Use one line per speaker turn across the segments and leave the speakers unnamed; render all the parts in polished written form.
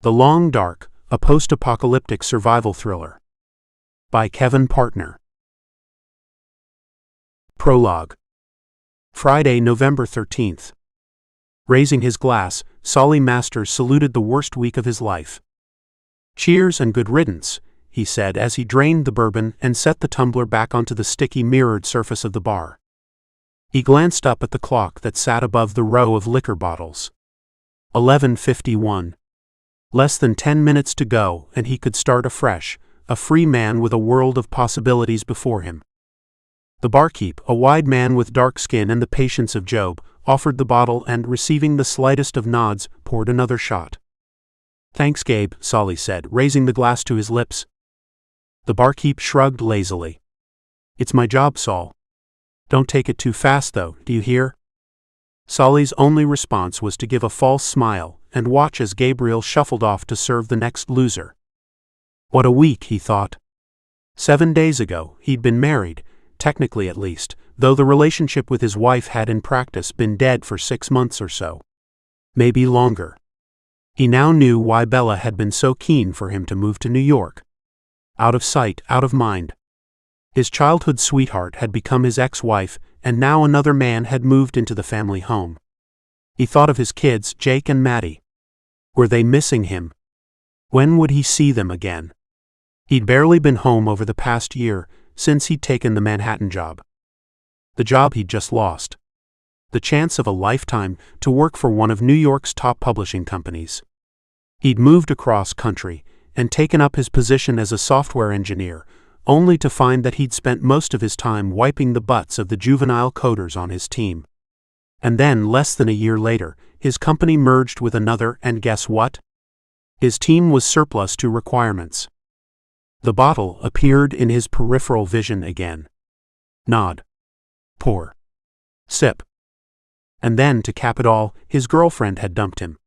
The Long Dark, a post-apocalyptic survival thriller. By Kevin Partner. Prologue. Friday, November 13th. Raising his glass, Solly Masters saluted the worst week of his life. "Cheers and good riddance," he said as he drained the bourbon and set the tumbler back onto the sticky mirrored surface of the bar. He glanced up at the clock that sat above the row of liquor bottles. 11:51. Less than 10 minutes to go, and he could start afresh, a free man with a world of possibilities before him. The barkeep, a wide man with dark skin and the patience of Job, offered the bottle and, receiving the slightest of nods, poured another shot. "Thanks, Gabe," Solly said, raising the glass to his lips. The barkeep shrugged lazily. "It's my job, Sol. Don't take it too fast, though, do you hear?" Solly's only response was to give a false smile and watch as Gabriel shuffled off to serve the next loser. What a week, he thought. 7 days ago, he'd been married, technically at least, though the relationship with his wife had in practice been dead for 6 months or so. Maybe longer. He now knew why Bella had been so keen for him to move to New York. Out of sight, out of mind. His childhood sweetheart had become his ex-wife, and now another man had moved into the family home. He thought of his kids, Jake and Maddie. Were they missing him? When would he see them again? He'd barely been home over the past year, since he'd taken the Manhattan job. The job he'd just lost. The chance of a lifetime to work for one of New York's top publishing companies. He'd moved across country and taken up his position as a software engineer, only to find that he'd spent most of his time wiping the butts of the juvenile coders on his team. And then, less than a year later, his company merged with another, and guess what? His team was surplus to requirements. The bottle appeared in his peripheral vision again. Nod. Pour. Sip. And then, to cap it all, his girlfriend had dumped him.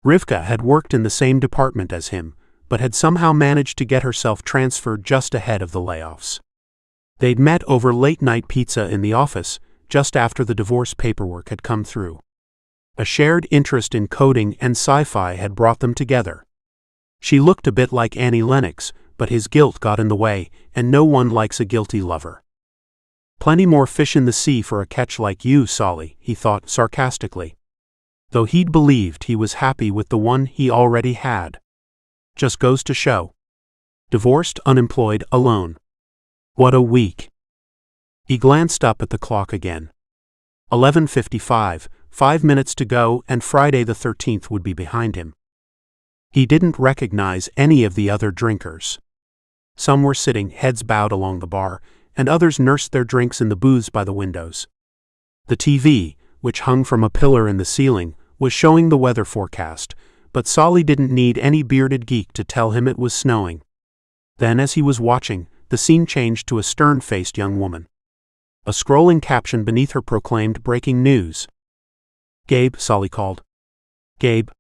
Rivka had worked in the same department as him, but had somehow managed to get herself transferred just ahead of the layoffs. They'd met over late-night pizza in the office, just after the divorce paperwork had come through. A shared interest in coding and sci-fi had brought them together. She looked a bit like Annie Lennox, but his guilt got in the way, and no one likes a guilty lover. "Plenty more fish in the sea for a catch like you, Solly," he thought sarcastically. Though he'd believed he was happy with the one he already had. Just goes to show. Divorced, unemployed, alone. What a week. He glanced up at the clock again. 11:55, 5 minutes to go, and Friday the 13th would be behind him. He didn't recognize any of the other drinkers. Some were sitting, heads bowed along the bar, and others nursed their drinks in the booths by the windows. The TV, which hung from a pillar in the ceiling, was showing the weather forecast, but Solly didn't need any bearded geek to tell him it was snowing. Then, as he was watching, the scene changed to a stern-faced young woman. A scrolling caption beneath her proclaimed breaking news. "Gabe," Solly called. "Gabe."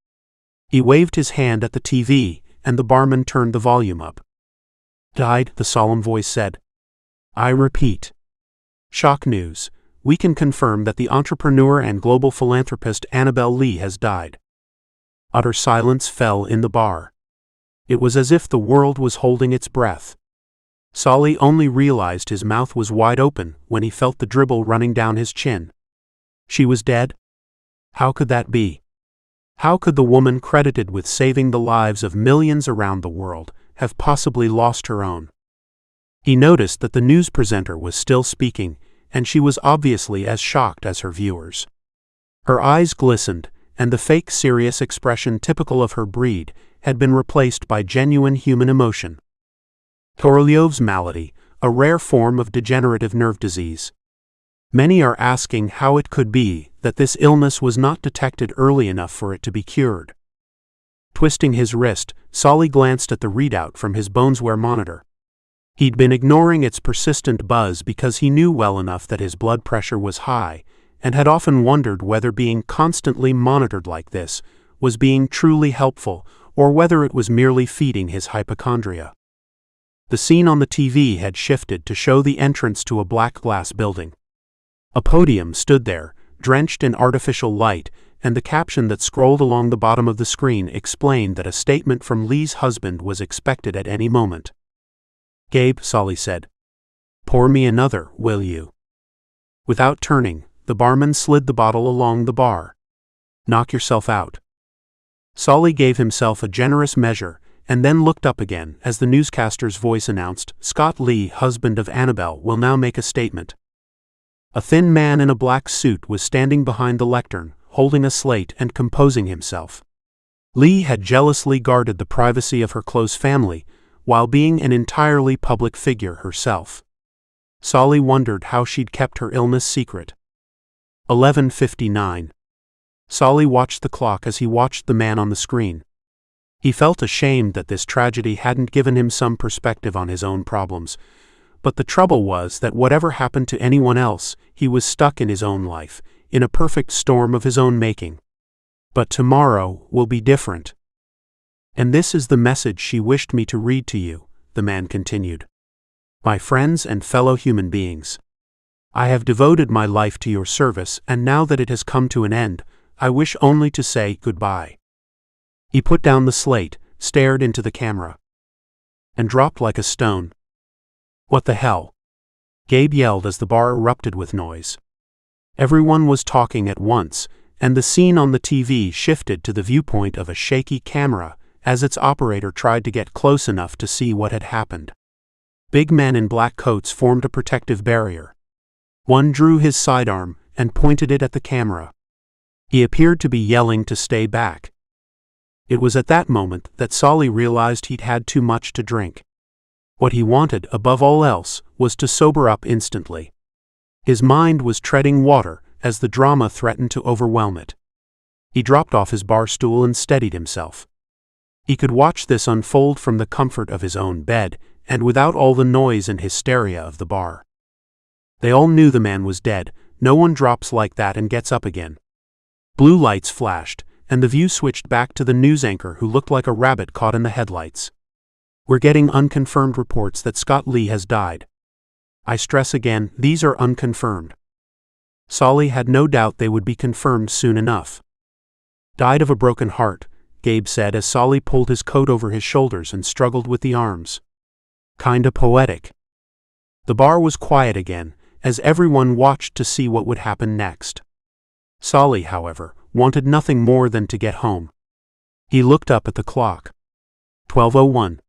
He waved his hand at the TV, and the barman turned the volume up. "Died," the solemn voice said. "I repeat. Shock news. We can confirm that the entrepreneur and global philanthropist Annabelle Lee has died." Utter silence fell in the bar. It was as if the world was holding its breath. Solly only realized his mouth was wide open when he felt the dribble running down his chin. She was dead? How could that be? How could the woman credited with saving the lives of millions around the world have possibly lost her own? He noticed that the news presenter was still speaking, and she was obviously as shocked as her viewers. Her eyes glistened, and the fake serious expression typical of her breed had been replaced by genuine human emotion. Korolyov's malady, a rare form of degenerative nerve disease. Many are asking how it could be that this illness was not detected early enough for it to be cured. Twisting his wrist, Solly glanced at the readout from his Bonesware monitor. He'd been ignoring its persistent buzz because he knew well enough that his blood pressure was high, and had often wondered whether being constantly monitored like this was being truly helpful, or whether it was merely feeding his hypochondria. The scene on the TV had shifted to show the entrance to a black glass building. A podium stood there, drenched in artificial light, and the caption that scrolled along the bottom of the screen explained that a statement from Lee's husband was expected at any moment. "Gabe," Solly said. "Pour me another, will you?" Without turning, the barman slid the bottle along the bar. "Knock yourself out." Solly gave himself a generous measure, and then looked up again as the newscaster's voice announced, "Scott Lee, husband of Annabelle, will now make a statement." A thin man in a black suit was standing behind the lectern, holding a slate and composing himself. Lee had jealously guarded the privacy of her close family, while being an entirely public figure herself. Solly wondered how she'd kept her illness secret. 11:59. Solly watched the clock as he watched the man on the screen. He felt ashamed that this tragedy hadn't given him some perspective on his own problems, but the trouble was that whatever happened to anyone else, he was stuck in his own life, in a perfect storm of his own making. But tomorrow will be different. "And this is the message she wished me to read to you," the man continued. "My friends and fellow human beings, I have devoted my life to your service, and now that it has come to an end, I wish only to say goodbye." He put down the slate, stared into the camera, and dropped like a stone. "What the hell?" Gabe yelled as the bar erupted with noise. Everyone was talking at once, and the scene on the TV shifted to the viewpoint of a shaky camera as its operator tried to get close enough to see what had happened. Big men in black coats formed a protective barrier. One drew his sidearm and pointed it at the camera. He appeared to be yelling to stay back. It was at that moment that Solly realized he'd had too much to drink. What he wanted, above all else, was to sober up instantly. His mind was treading water as the drama threatened to overwhelm it. He dropped off his bar stool and steadied himself. He could watch this unfold from the comfort of his own bed, and without all the noise and hysteria of the bar. They all knew the man was dead. No one drops like that and gets up again. Blue lights flashed, and the view switched back to the news anchor who looked like a rabbit caught in the headlights. "We're getting unconfirmed reports that Scott Lee has died. I stress again, these are unconfirmed." Solly had no doubt they would be confirmed soon enough. "Died of a broken heart," Gabe said as Solly pulled his coat over his shoulders and struggled with the arms. "Kinda poetic." The bar was quiet again, as everyone watched to see what would happen next. Solly, however, wanted nothing more than to get home. He looked up at the clock. 12:01.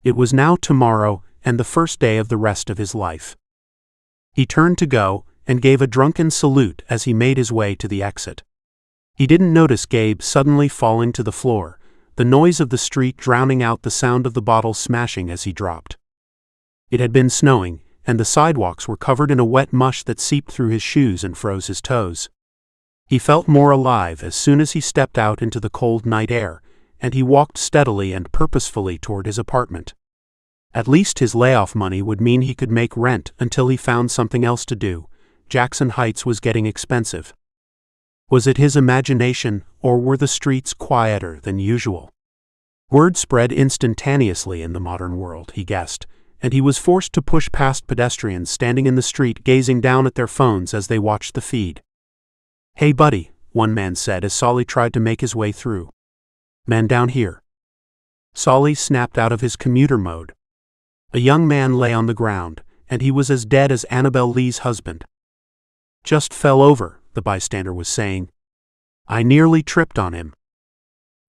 It was now tomorrow, and the first day of the rest of his life. He turned to go, and gave a drunken salute as he made his way to the exit. He didn't notice Gabe suddenly falling to the floor, the noise of the street drowning out the sound of the bottle smashing as he dropped. It had been snowing, and the sidewalks were covered in a wet mush that seeped through his shoes and froze his toes. He felt more alive as soon as he stepped out into the cold night air, and he walked steadily and purposefully toward his apartment. At least his layoff money would mean he could make rent until he found something else to do. Jackson Heights was getting expensive. Was it his imagination, or were the streets quieter than usual? Word spread instantaneously in the modern world, he guessed, and he was forced to push past pedestrians standing in the street gazing down at their phones as they watched the feed. "Hey buddy," one man said as Solly tried to make his way through. "Man down here." Solly snapped out of his commuter mode. A young man lay on the ground, and he was as dead as Annabelle Lee's husband. "Just fell over," the bystander was saying. "I nearly tripped on him."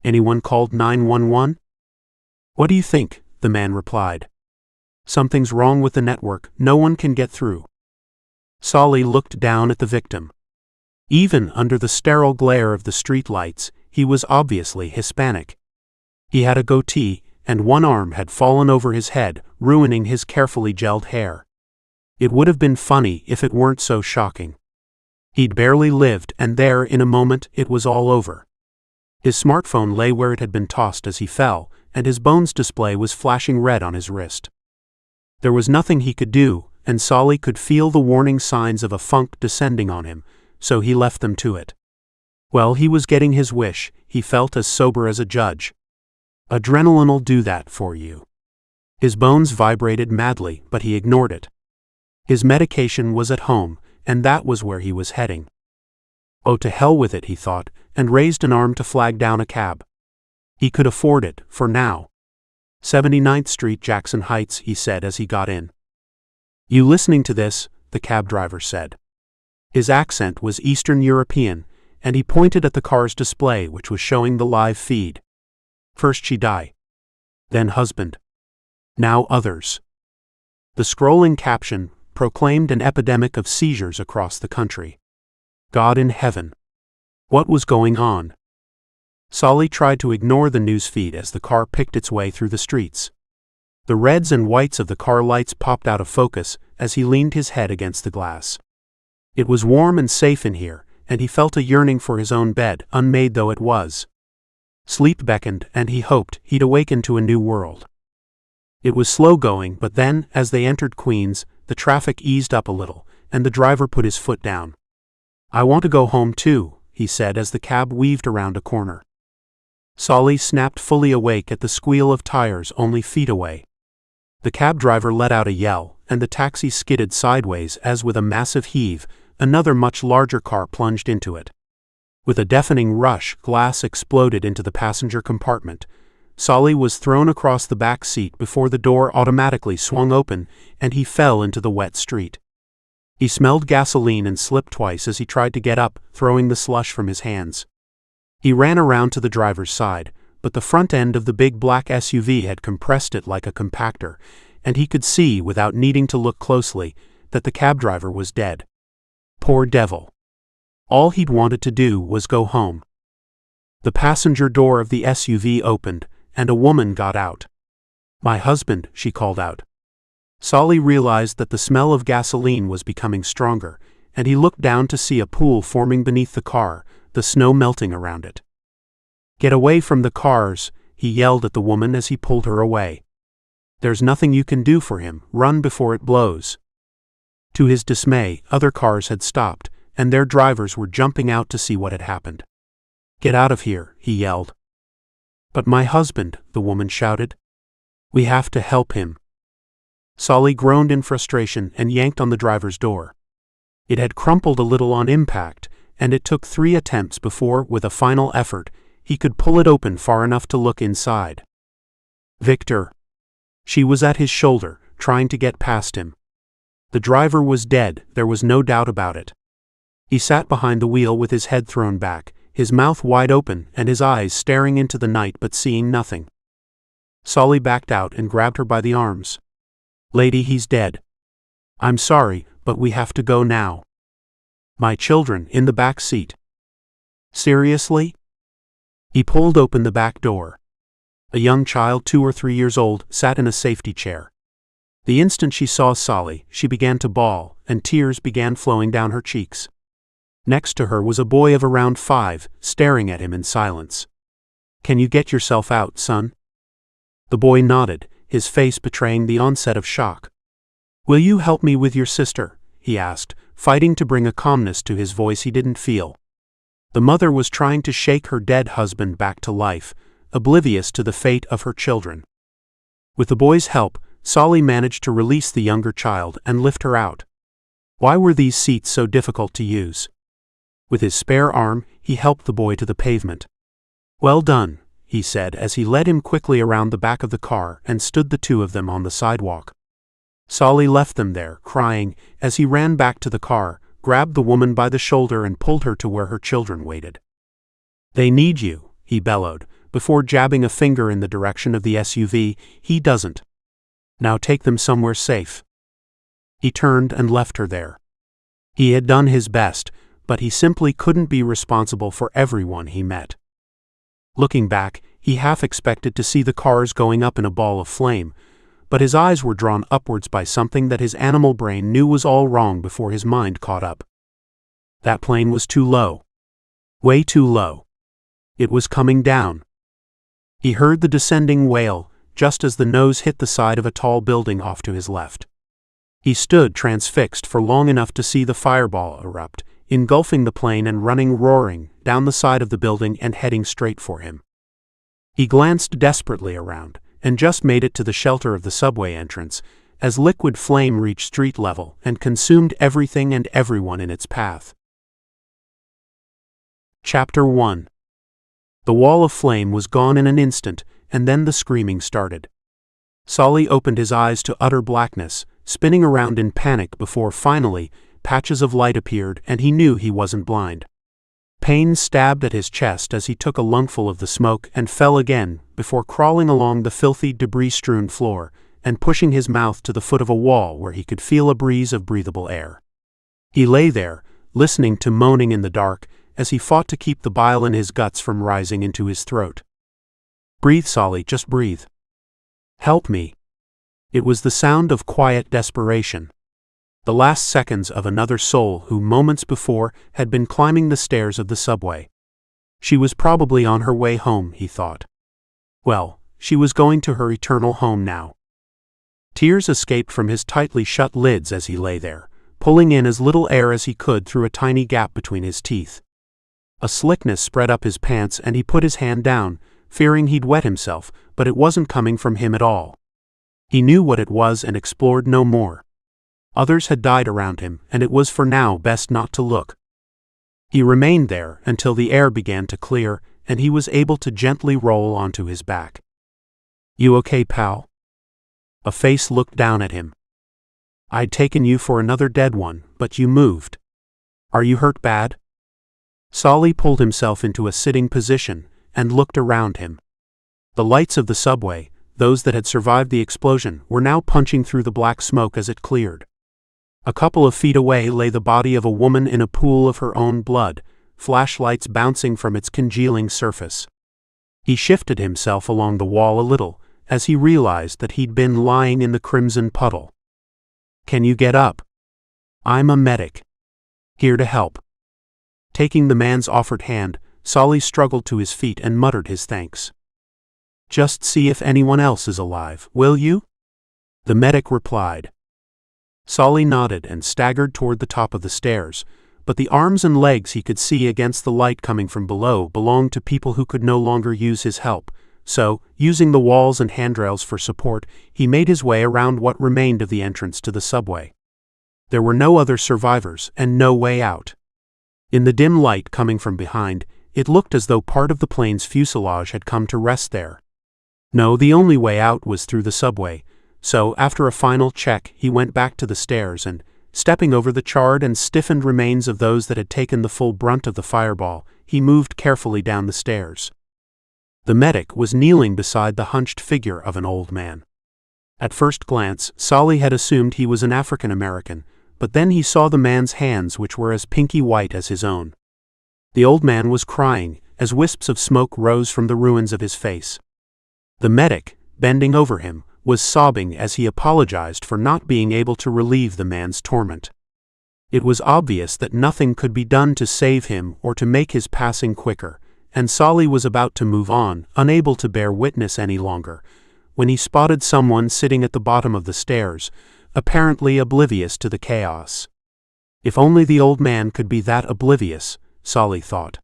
"Anyone called 911? "What do you think?" the man replied. "Something's wrong with the network, no one can get through." Solly looked down at the victim. Even under the sterile glare of the street lights, he was obviously Hispanic. He had a goatee, and one arm had fallen over his head, ruining his carefully gelled hair. It would have been funny if it weren't so shocking. He'd barely lived, and there, in a moment, it was all over. His smartphone lay where it had been tossed as he fell, and his bones display was flashing red on his wrist. There was nothing he could do, and Solly could feel the warning signs of a funk descending on him, so he left them to it. Well, he was getting his wish, he felt as sober as a judge. Adrenaline'll do that for you. His bones vibrated madly, but he ignored it. His medication was at home, and that was where he was heading. Oh, to hell with it, he thought, and raised an arm to flag down a cab. He could afford it, for now. 79th Street, Jackson Heights, he said as he got in. You listening to this? The cab driver said. His accent was Eastern European, and he pointed at the car's display which was showing the live feed. First she die. Then husband. Now others. The scrolling caption proclaimed an epidemic of seizures across the country. God in heaven. What was going on? Solly tried to ignore the news feed as the car picked its way through the streets. The reds and whites of the car lights popped out of focus as he leaned his head against the glass. It was warm and safe in here, and he felt a yearning for his own bed, unmade though it was. Sleep beckoned, and he hoped he'd awaken to a new world. It was slow going, but then, as they entered Queens, the traffic eased up a little, and the driver put his foot down. I want to go home too, he said as the cab weaved around a corner. Solly snapped fully awake at the squeal of tires only feet away. The cab driver let out a yell, and the taxi skidded sideways as with a massive heave, another much larger car plunged into it. With a deafening rush, glass exploded into the passenger compartment. Solly was thrown across the back seat before the door automatically swung open, and he fell into the wet street. He smelled gasoline and slipped twice as he tried to get up, throwing the slush from his hands. He ran around to the driver's side, but the front end of the big black SUV had compressed it like a compactor, and he could see, without needing to look closely, that the cab driver was dead. Poor devil. All he'd wanted to do was go home. The passenger door of the SUV opened, and a woman got out. My husband, she called out. Solly realized that the smell of gasoline was becoming stronger, and he looked down to see a pool forming beneath the car, the snow melting around it. Get away from the cars, he yelled at the woman as he pulled her away. There's nothing you can do for him, run before it blows. To his dismay, other cars had stopped, and their drivers were jumping out to see what had happened. Get out of here, he yelled. But my husband, the woman shouted. We have to help him. Solly groaned in frustration and yanked on the driver's door. It had crumpled a little on impact, and it took 3 attempts before, with a final effort, he could pull it open far enough to look inside. Victor. She was at his shoulder, trying to get past him. The driver was dead, there was no doubt about it. He sat behind the wheel with his head thrown back, his mouth wide open and his eyes staring into the night but seeing nothing. Solly backed out and grabbed her by the arms. Lady, he's dead. I'm sorry, but we have to go now. My children, in the back seat. Seriously? He pulled open the back door. A young child 2 or 3 years old sat in a safety chair. The instant she saw Solly, she began to bawl, and tears began flowing down her cheeks. Next to her was a boy of around 5, staring at him in silence. Can you get yourself out, son? The boy nodded, his face betraying the onset of shock. Will you help me with your sister? He asked, fighting to bring a calmness to his voice he didn't feel. The mother was trying to shake her dead husband back to life, oblivious to the fate of her children. With the boy's help, Solly managed to release the younger child and lift her out. Why were these seats so difficult to use? With his spare arm, he helped the boy to the pavement. Well done, he said as he led him quickly around the back of the car and stood the two of them on the sidewalk. Solly left them there, crying, as he ran back to the car, grabbed the woman by the shoulder and pulled her to where her children waited. They need you, he bellowed, before jabbing a finger in the direction of the SUV. He doesn't. Now take them somewhere safe. He turned and left her there. He had done his best, but he simply couldn't be responsible for everyone he met. Looking back, he half expected to see the cars going up in a ball of flame, but his eyes were drawn upwards by something that his animal brain knew was all wrong before his mind caught up. That plane was too low. Way too low. It was coming down. He heard the descending wail, just as the nose hit the side of a tall building off to his left. He stood transfixed for long enough to see the fireball erupt, engulfing the plane and running roaring down the side of the building and heading straight for him. He glanced desperately around, and just made it to the shelter of the subway entrance, as liquid flame reached street level and consumed everything and everyone in its path. Chapter 1. The wall of flame was gone in an instant, and then the screaming started. Solly opened his eyes to utter blackness, spinning around in panic before finally, patches of light appeared and he knew he wasn't blind. Pain stabbed at his chest as he took a lungful of the smoke and fell again, before crawling along the filthy, debris-strewn floor and pushing his mouth to the foot of a wall where he could feel a breeze of breathable air. He lay there, listening to moaning in the dark, as he fought to keep the bile in his guts from rising into his throat. "Breathe, Solly, just breathe. Help me." It was the sound of quiet desperation. The last seconds of another soul who moments before had been climbing the stairs of the subway. She was probably on her way home, he thought. Well, she was going to her eternal home now. Tears escaped from his tightly shut lids as he lay there, pulling in as little air as he could through a tiny gap between his teeth. A slickness spread up his pants and he put his hand down, fearing he'd wet himself, but it wasn't coming from him at all. He knew what it was and explored no more. Others had died around him, and it was for now best not to look. He remained there until the air began to clear, and he was able to gently roll onto his back. "You okay, pal?" A face looked down at him. "I'd taken you for another dead one, but you moved. Are you hurt bad?" Solly pulled himself into a sitting position and looked around him. The lights of the subway, those that had survived the explosion, were now punching through the black smoke as it cleared. A couple of feet away lay the body of a woman in a pool of her own blood, flashlights bouncing from its congealing surface. He shifted himself along the wall a little, as he realized that he'd been lying in the crimson puddle. "Can you get up? I'm a medic. Here to help." Taking the man's offered hand, Solly struggled to his feet and muttered his thanks. "Just see if anyone else is alive, will you?" The medic replied. Solly nodded and staggered toward the top of the stairs, but the arms and legs he could see against the light coming from below belonged to people who could no longer use his help, so, using the walls and handrails for support, he made his way around what remained of the entrance to the subway. There were no other survivors and no way out. In the dim light coming from behind, it looked as though part of the plane's fuselage had come to rest there. No, the only way out was through the subway, so after a final check he went back to the stairs and, stepping over the charred and stiffened remains of those that had taken the full brunt of the fireball, he moved carefully down the stairs. The medic was kneeling beside the hunched figure of an old man. At first glance, Solly had assumed he was an African American, but then he saw the man's hands, which were as pinky white as his own. The old man was crying, as wisps of smoke rose from the ruins of his face. The medic, bending over him, was sobbing as he apologized for not being able to relieve the man's torment. It was obvious that nothing could be done to save him or to make his passing quicker, and Solly was about to move on, unable to bear witness any longer, when he spotted someone sitting at the bottom of the stairs, apparently oblivious to the chaos. If only the old man could be that oblivious, Solly thought.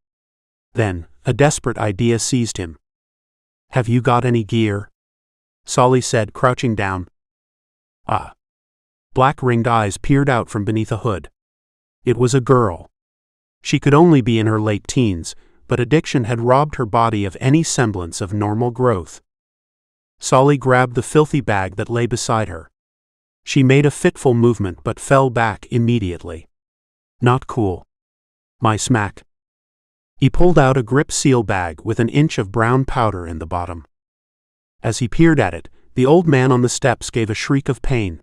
Then, a desperate idea seized him. "Have you got any gear?" Solly said, crouching down. "Ah." Black ringed eyes peered out from beneath a hood. It was a girl. She could only be in her late teens, but addiction had robbed her body of any semblance of normal growth. Solly grabbed the filthy bag that lay beside her. She made a fitful movement but fell back immediately. "Not cool. My smack." He pulled out a grip seal bag with an inch of brown powder in the bottom. As he peered at it, the old man on the steps gave a shriek of pain.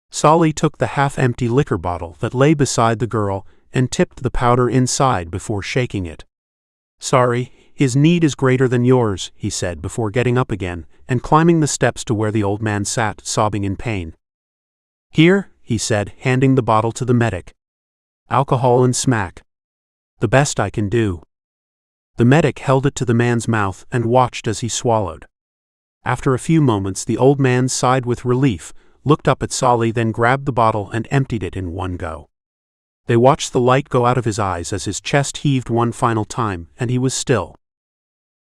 Solly took the half-empty liquor bottle that lay beside the girl and tipped the powder inside before shaking it. "Sorry, his need is greater than yours," he said before getting up again and climbing the steps to where the old man sat, sobbing in pain. "Here," he said, handing the bottle to the medic. "Alcohol and smack. The best I can do." The medic held it to the man's mouth and watched as he swallowed. After a few moments the old man sighed with relief, looked up at Solly, then grabbed the bottle and emptied it in one go. They watched the light go out of his eyes as his chest heaved one final time, and he was still.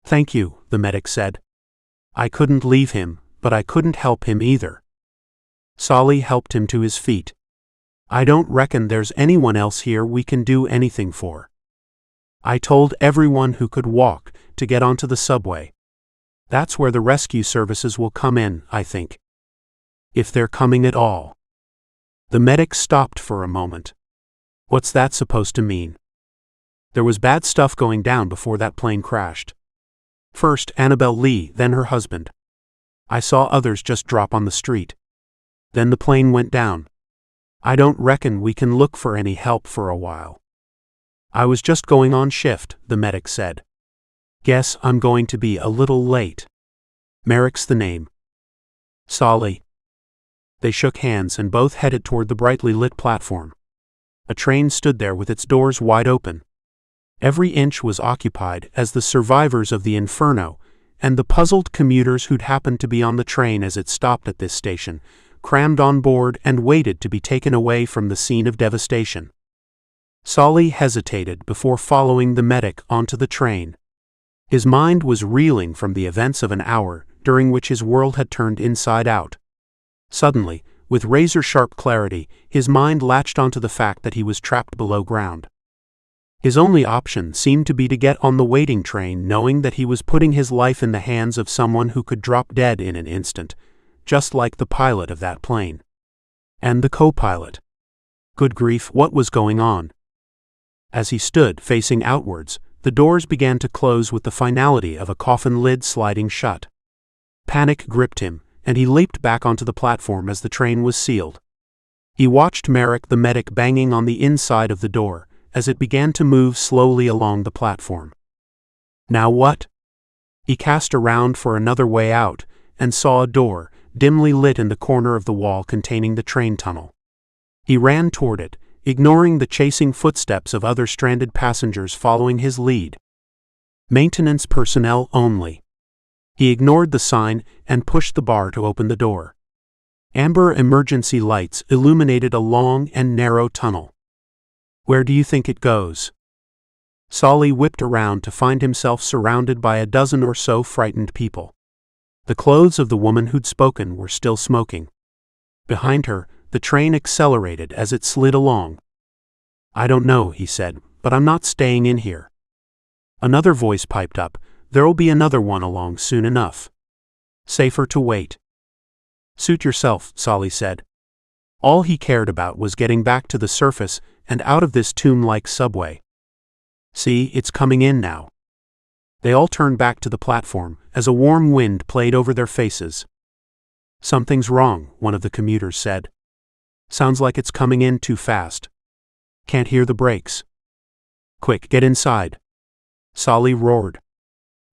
"Thank you," the medic said. "I couldn't leave him, but I couldn't help him either." Solly helped him to his feet. "I don't reckon there's anyone else here we can do anything for." I told everyone who could walk to get onto the subway. That's where the rescue services will come in, I think. If they're coming at all." The medic stopped for a moment. "What's that supposed to mean?" "There was bad stuff going down before that plane crashed. First Annabelle Lee, then her husband. I saw others just drop on the street. Then the plane went down. I don't reckon we can look for any help for a while." "I was just going on shift," the medic said. "Guess I'm going to be a little late." "Merrick's the name." "Solly." They shook hands and both headed toward the brightly lit platform. A train stood there with its doors wide open. Every inch was occupied as the survivors of the inferno and the puzzled commuters who'd happened to be on the train as it stopped at this station, crammed on board and waited to be taken away from the scene of devastation. Solly hesitated before following the medic onto the train. His mind was reeling from the events of an hour during which his world had turned inside out. Suddenly, with razor-sharp clarity, his mind latched onto the fact that he was trapped below ground. His only option seemed to be to get on the waiting train, knowing that he was putting his life in the hands of someone who could drop dead in an instant, just like the pilot of that plane. And the co-pilot. Good grief, what was going on? As he stood facing outwards, the doors began to close with the finality of a coffin lid sliding shut. Panic gripped him, and he leaped back onto the platform as the train was sealed. He watched Merrick the medic banging on the inside of the door as it began to move slowly along the platform. Now what? He cast around for another way out and saw a door, dimly lit in the corner of the wall containing the train tunnel. He ran toward it, ignoring the chasing footsteps of other stranded passengers following his lead. Maintenance personnel only. He ignored the sign and pushed the bar to open the door. Amber emergency lights illuminated a long and narrow tunnel. "Where do you think it goes?" Solly whipped around to find himself surrounded by a dozen or so frightened people. The clothes of the woman who'd spoken were still smoking. Behind her, the train accelerated as it slid along. "I don't know," he said, "but I'm not staying in here." Another voice piped up, "There'll be another one along soon enough. Safer to wait." "Suit yourself," Solly said. All he cared about was getting back to the surface and out of this tomb-like subway. "See, it's coming in now." They all turned back to the platform as a warm wind played over their faces. "Something's wrong," one of the commuters said. "Sounds like it's coming in too fast. Can't hear the brakes." "Quick, get inside," Solly roared.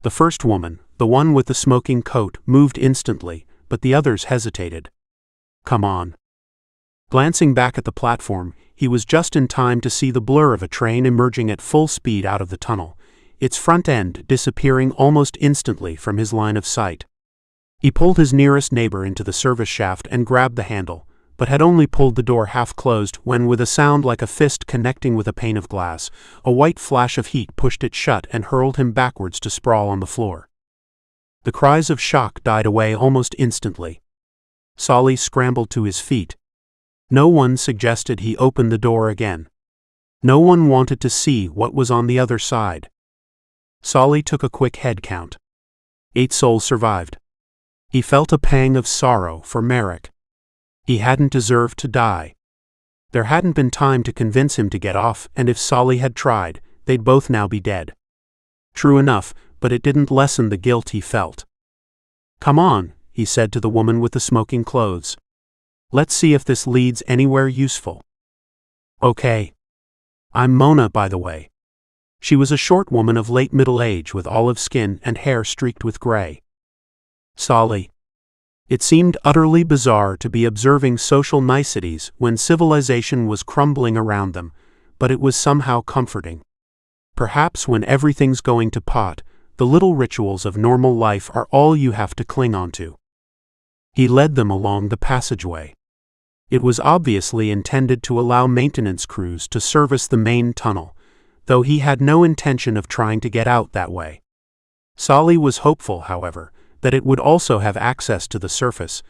The first woman, the one with the smoking coat, moved instantly, but the others hesitated. "Come on." Glancing back at the platform, he was just in time to see the blur of a train emerging at full speed out of the tunnel, its front end disappearing almost instantly from his line of sight. He pulled his nearest neighbor into the service shaft and grabbed the handle, but had only pulled the door half closed when, with a sound like a fist connecting with a pane of glass, a white flash of heat pushed it shut and hurled him backwards to sprawl on the floor. The cries of shock died away almost instantly. Solly scrambled to his feet. No one suggested he open the door again. No one wanted to see what was on the other side. Solly took a quick head count. 8 souls survived. He felt a pang of sorrow for Merrick. He hadn't deserved to die. There hadn't been time to convince him to get off, and if Solly had tried, they'd both now be dead. True enough, but it didn't lessen the guilt he felt. "Come on," he said to the woman with the smoking clothes. "Let's see if this leads anywhere useful." "Okay. I'm Mona, by the way." She was a short woman of late middle age with olive skin and hair streaked with gray. "Solly." It seemed utterly bizarre to be observing social niceties when civilization was crumbling around them, but it was somehow comforting. Perhaps when everything's going to pot, the little rituals of normal life are all you have to cling onto. He led them along the passageway. It was obviously intended to allow maintenance crews to service the main tunnel, though he had no intention of trying to get out that way. Solly was hopeful, however, that it would also have access to the surface,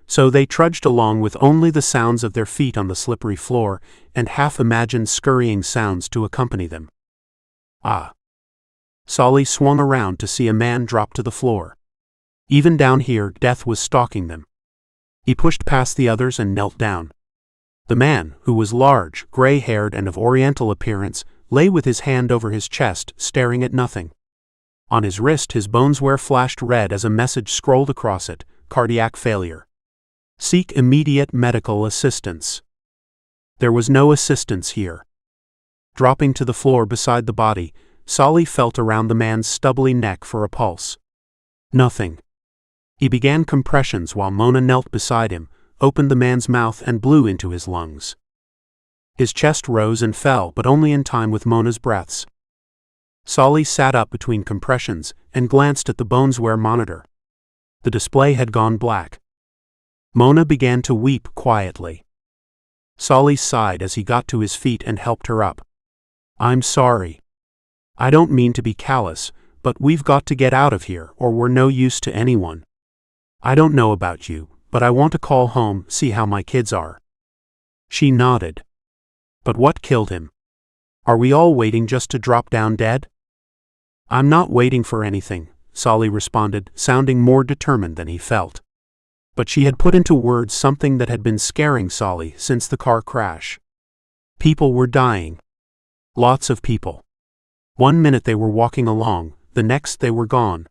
so they trudged along with only the sounds of their feet on the slippery floor and half-imagined scurrying sounds to accompany them. Ah. Solly swung around to see a man drop to the floor. Even down here, death was stalking them. He pushed past the others and knelt down. The man, who was large, gray-haired and of oriental appearance, lay with his hand over his chest, staring at nothing. On his wrist his boneswear flashed red as a message scrolled across it: cardiac failure. Seek immediate medical assistance. There was no assistance here. Dropping to the floor beside the body, Solly felt around the man's stubbly neck for a pulse. Nothing. He began compressions while Mona knelt beside him, opened the man's mouth and blew into his lungs. His chest rose and fell, but only in time with Mona's breaths. Solly sat up between compressions and glanced at the boneswear monitor. The display had gone black. Mona began to weep quietly. Solly sighed as he got to his feet and helped her up. "I'm sorry. I don't mean to be callous, but we've got to get out of here or we're no use to anyone. I don't know about you, but I want to call home, see how my kids are." She nodded. "But what killed him? Are we all waiting just to drop down dead?" "I'm not waiting for anything," Solly responded, sounding more determined than he felt. But she had put into words something that had been scaring Solly since the car crash. People were dying. Lots of people. One minute they were walking along, the next they were gone.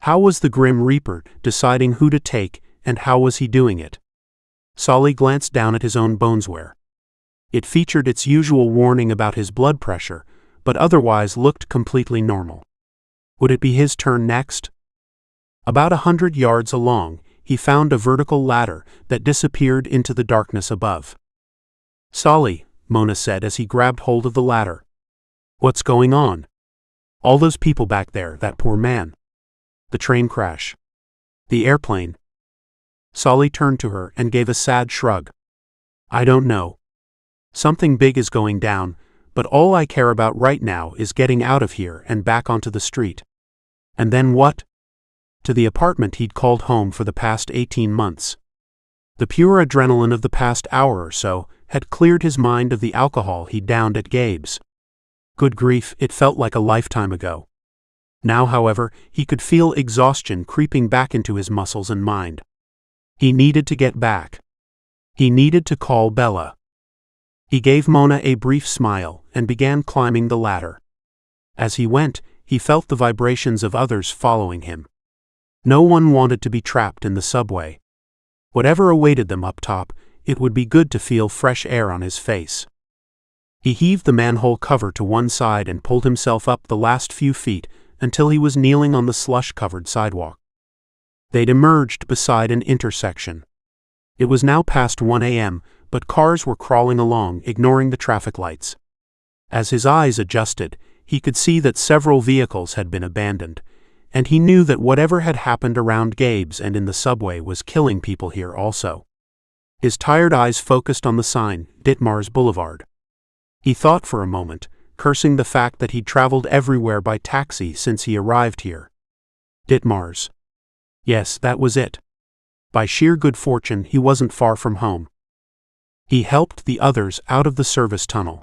How was the Grim Reaper deciding who to take, and how was he doing it? Solly glanced down at his own boneswear. It featured its usual warning about his blood pressure, but otherwise looked completely normal. Would it be his turn next? About 100 yards along, he found a vertical ladder that disappeared into the darkness above. "Solly," Mona said as he grabbed hold of the ladder. "What's going on?" "All those people back there, that poor man. The train crash. The airplane." Solly turned to her and gave a sad shrug. "I don't know. Something big is going down, but all I care about right now is getting out of here and back onto the street." "And then what?" "To the apartment he'd called home for the past 18 months. The pure adrenaline of the past hour or so had cleared his mind of the alcohol he'd downed at Gabe's. Good grief, it felt like a lifetime ago. Now, however, he could feel exhaustion creeping back into his muscles and mind. He needed to get back. He needed to call Bella. He gave Mona a brief smile and began climbing the ladder. As he went, he felt the vibrations of others following him. No one wanted to be trapped in the subway. Whatever awaited them up top, it would be good to feel fresh air on his face. He heaved the manhole cover to one side and pulled himself up the last few feet until he was kneeling on the slush-covered sidewalk. They'd emerged beside an intersection. It was now past 1 a.m., but cars were crawling along, ignoring the traffic lights. As his eyes adjusted, he could see that several vehicles had been abandoned, and he knew that whatever had happened around Gabe's and in the subway was killing people here also. His tired eyes focused on the sign, Ditmars Boulevard. He thought for a moment, cursing the fact that he'd traveled everywhere by taxi since he arrived here. Ditmars. Yes, that was it. By sheer good fortune, he wasn't far from home. He helped the others out of the service tunnel.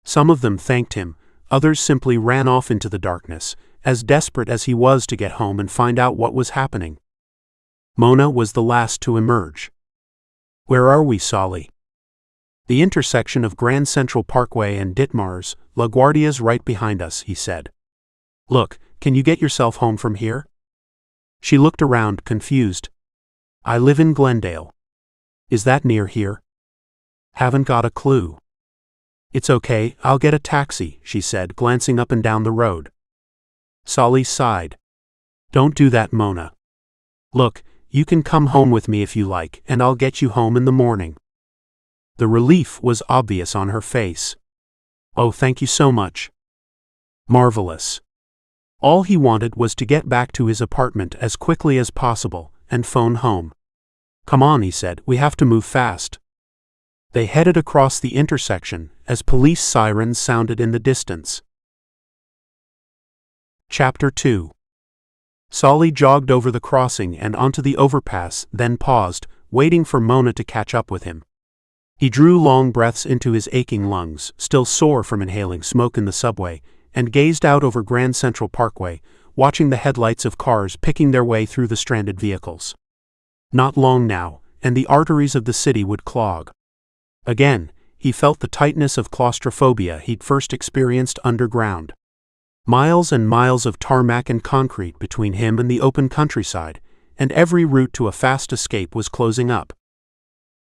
Some of them thanked him, others simply ran off into the darkness, as desperate as he was to get home and find out what was happening. Mona was the last to emerge. "Where are we, Solly?" "The intersection of Grand Central Parkway and Ditmars, LaGuardia's right behind us," he said. "Look, can you get yourself home from here?" She looked around, confused. "I live in Glendale." "Is that near here?" "Haven't got a clue." "It's okay, I'll get a taxi," she said, glancing up and down the road. Solly sighed. "Don't do that, Mona. Look, you can come home with me if you like, and I'll get you home in the morning." The relief was obvious on her face. "Oh, thank you so much." Marvelous. All he wanted was to get back to his apartment as quickly as possible and phone home. "Come on," he said, "we have to move fast." They headed across the intersection as police sirens sounded in the distance. Chapter 2. Solly jogged over the crossing and onto the overpass, then paused, waiting for Mona to catch up with him. He drew long breaths into his aching lungs, still sore from inhaling smoke in the subway, and gazed out over Grand Central Parkway, watching the headlights of cars picking their way through the stranded vehicles. Not long now, and the arteries of the city would clog. Again, he felt the tightness of claustrophobia he'd first experienced underground. Miles and miles of tarmac and concrete between him and the open countryside, and every route to a fast escape was closing up.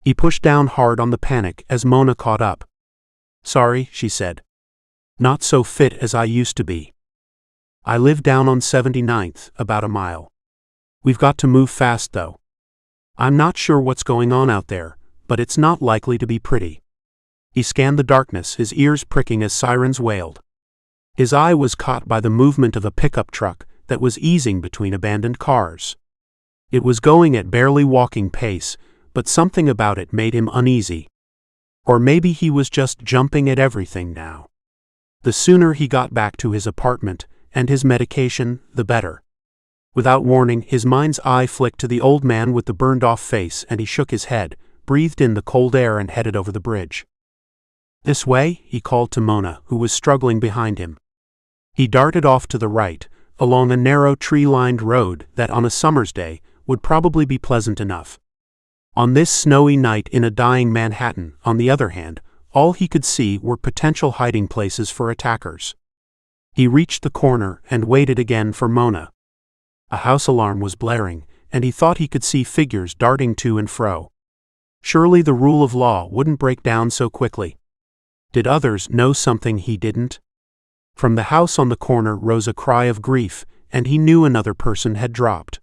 He pushed down hard on the panic as Mona caught up. "Sorry," she said. "Not so fit as I used to be. I live down on 79th, about a mile. We've got to move fast though. I'm not sure what's going on out there, but it's not likely to be pretty." He scanned the darkness, his ears pricking as sirens wailed. His eye was caught by the movement of a pickup truck that was easing between abandoned cars. It was going at barely walking pace, but something about it made him uneasy. Or maybe he was just jumping at everything now. The sooner he got back to his apartment and his medication, the better. Without warning, his mind's eye flicked to the old man with the burned-off face, and he shook his head, breathed in the cold air, and headed over the bridge. "This way," he called to Mona, who was struggling behind him. He darted off to the right, along a narrow tree-lined road that on a summer's day would probably be pleasant enough. On this snowy night in a dying Manhattan, on the other hand, all he could see were potential hiding places for attackers. He reached the corner and waited again for Mona. A house alarm was blaring, and he thought he could see figures darting to and fro. Surely the rule of law wouldn't break down so quickly. Did others know something he didn't? From the house on the corner rose a cry of grief, and he knew another person had dropped.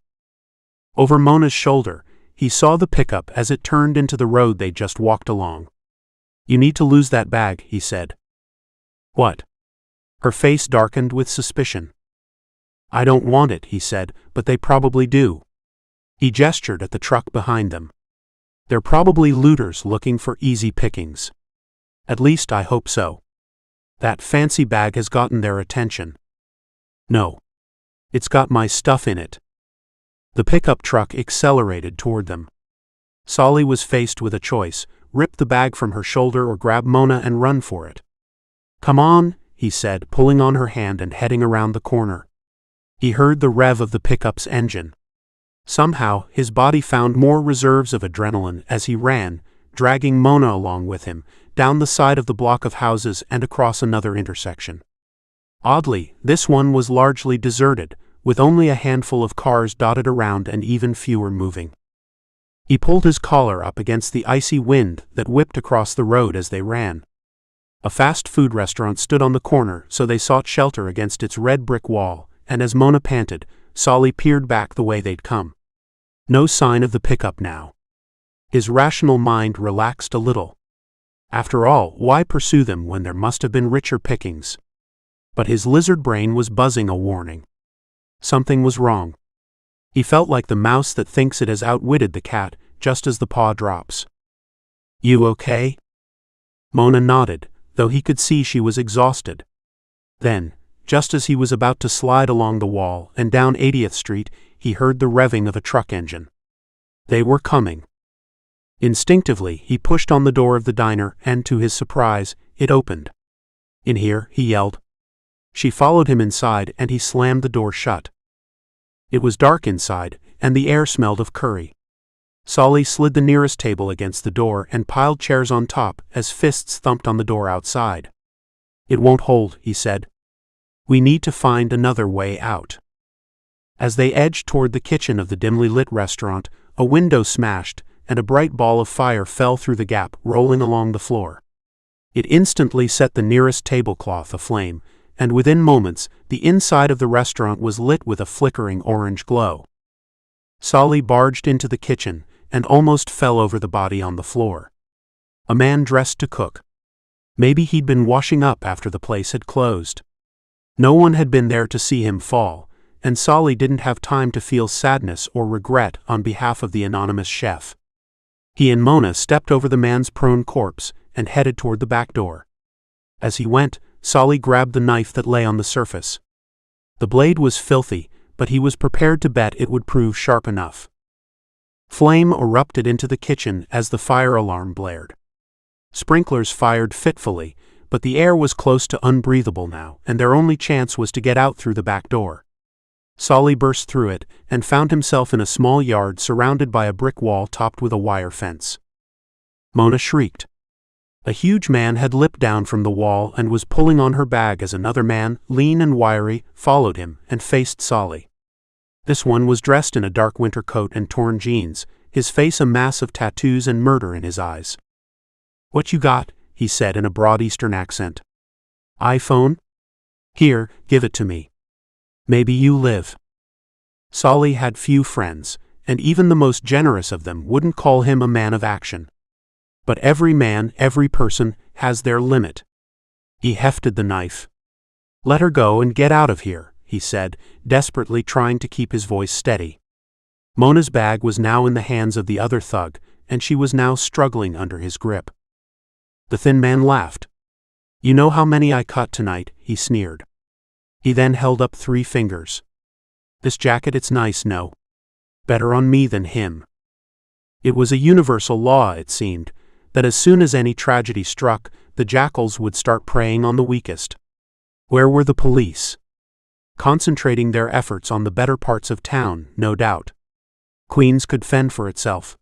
Over Mona's shoulder, he saw the pickup as it turned into the road they'd just walked along. "You need to lose that bag," he said. "What?" Her face darkened with suspicion. "I don't want it," he said, "but they probably do." He gestured at the truck behind them. "They're probably looters looking for easy pickings. At least I hope so. That fancy bag has gotten their attention." "No. It's got my stuff in it." The pickup truck accelerated toward them. Solly was faced with a choice: rip the bag from her shoulder or grab Mona and run for it. "Come on," he said, pulling on her hand and heading around the corner. He heard the rev of the pickup's engine. Somehow, his body found more reserves of adrenaline as he ran, dragging Mona along with him, down the side of the block of houses and across another intersection. Oddly, this one was largely deserted, with only a handful of cars dotted around and even fewer moving. He pulled his collar up against the icy wind that whipped across the road as they ran. A fast food restaurant stood on the corner, so they sought shelter against its red brick wall, and as Mona panted, Solly peered back the way they'd come. No sign of the pickup now. His rational mind relaxed a little. After all, why pursue them when there must have been richer pickings? But his lizard brain was buzzing a warning. Something was wrong. He felt like the mouse that thinks it has outwitted the cat just as the paw drops. "You okay?" Mona nodded, though he could see she was exhausted. Then, just as he was about to slide along the wall and down 80th Street, he heard the revving of a truck engine. They were coming. Instinctively, he pushed on the door of the diner, and to his surprise, it opened. "In here," he yelled. She followed him inside, and he slammed the door shut. It was dark inside, and the air smelled of curry. Solly slid the nearest table against the door and piled chairs on top as fists thumped on the door outside. "It won't hold," he said. "We need to find another way out." As they edged toward the kitchen of the dimly lit restaurant, a window smashed, and a bright ball of fire fell through the gap, rolling along the floor. It instantly set the nearest tablecloth aflame, and within moments, the inside of the restaurant was lit with a flickering orange glow. Solly barged into the kitchen and almost fell over the body on the floor. A man dressed to cook. Maybe he'd been washing up after the place had closed. No one had been there to see him fall, and Solly didn't have time to feel sadness or regret on behalf of the anonymous chef. He and Mona stepped over the man's prone corpse and headed toward the back door. As he went, Solly grabbed the knife that lay on the surface. The blade was filthy, but he was prepared to bet it would prove sharp enough. Flame erupted into the kitchen as the fire alarm blared. Sprinklers fired fitfully, but the air was close to unbreathable now, and their only chance was to get out through the back door. Solly burst through it, and found himself in a small yard surrounded by a brick wall topped with a wire fence. Mona shrieked. A huge man had leapt down from the wall and was pulling on her bag as another man, lean and wiry, followed him and faced Solly. This one was dressed in a dark winter coat and torn jeans, his face a mass of tattoos and murder in his eyes. "What you got?" he said in a broad Eastern accent. "iPhone? Here, give it to me. Maybe you live." Solly had few friends, and even the most generous of them wouldn't call him a man of action. But every man, every person, has their limit. He hefted the knife. "Let her go and get out of here," he said, desperately trying to keep his voice steady. Mona's bag was now in the hands of the other thug, and she was now struggling under his grip. The thin man laughed. "You know how many I cut tonight," he sneered. He then held up 3 fingers. "This jacket, it's nice, no? Better on me than him." It was a universal law, it seemed, that as soon as any tragedy struck, the jackals would start preying on the weakest. Where were the police? Concentrating their efforts on the better parts of town, no doubt. Queens could fend for itself.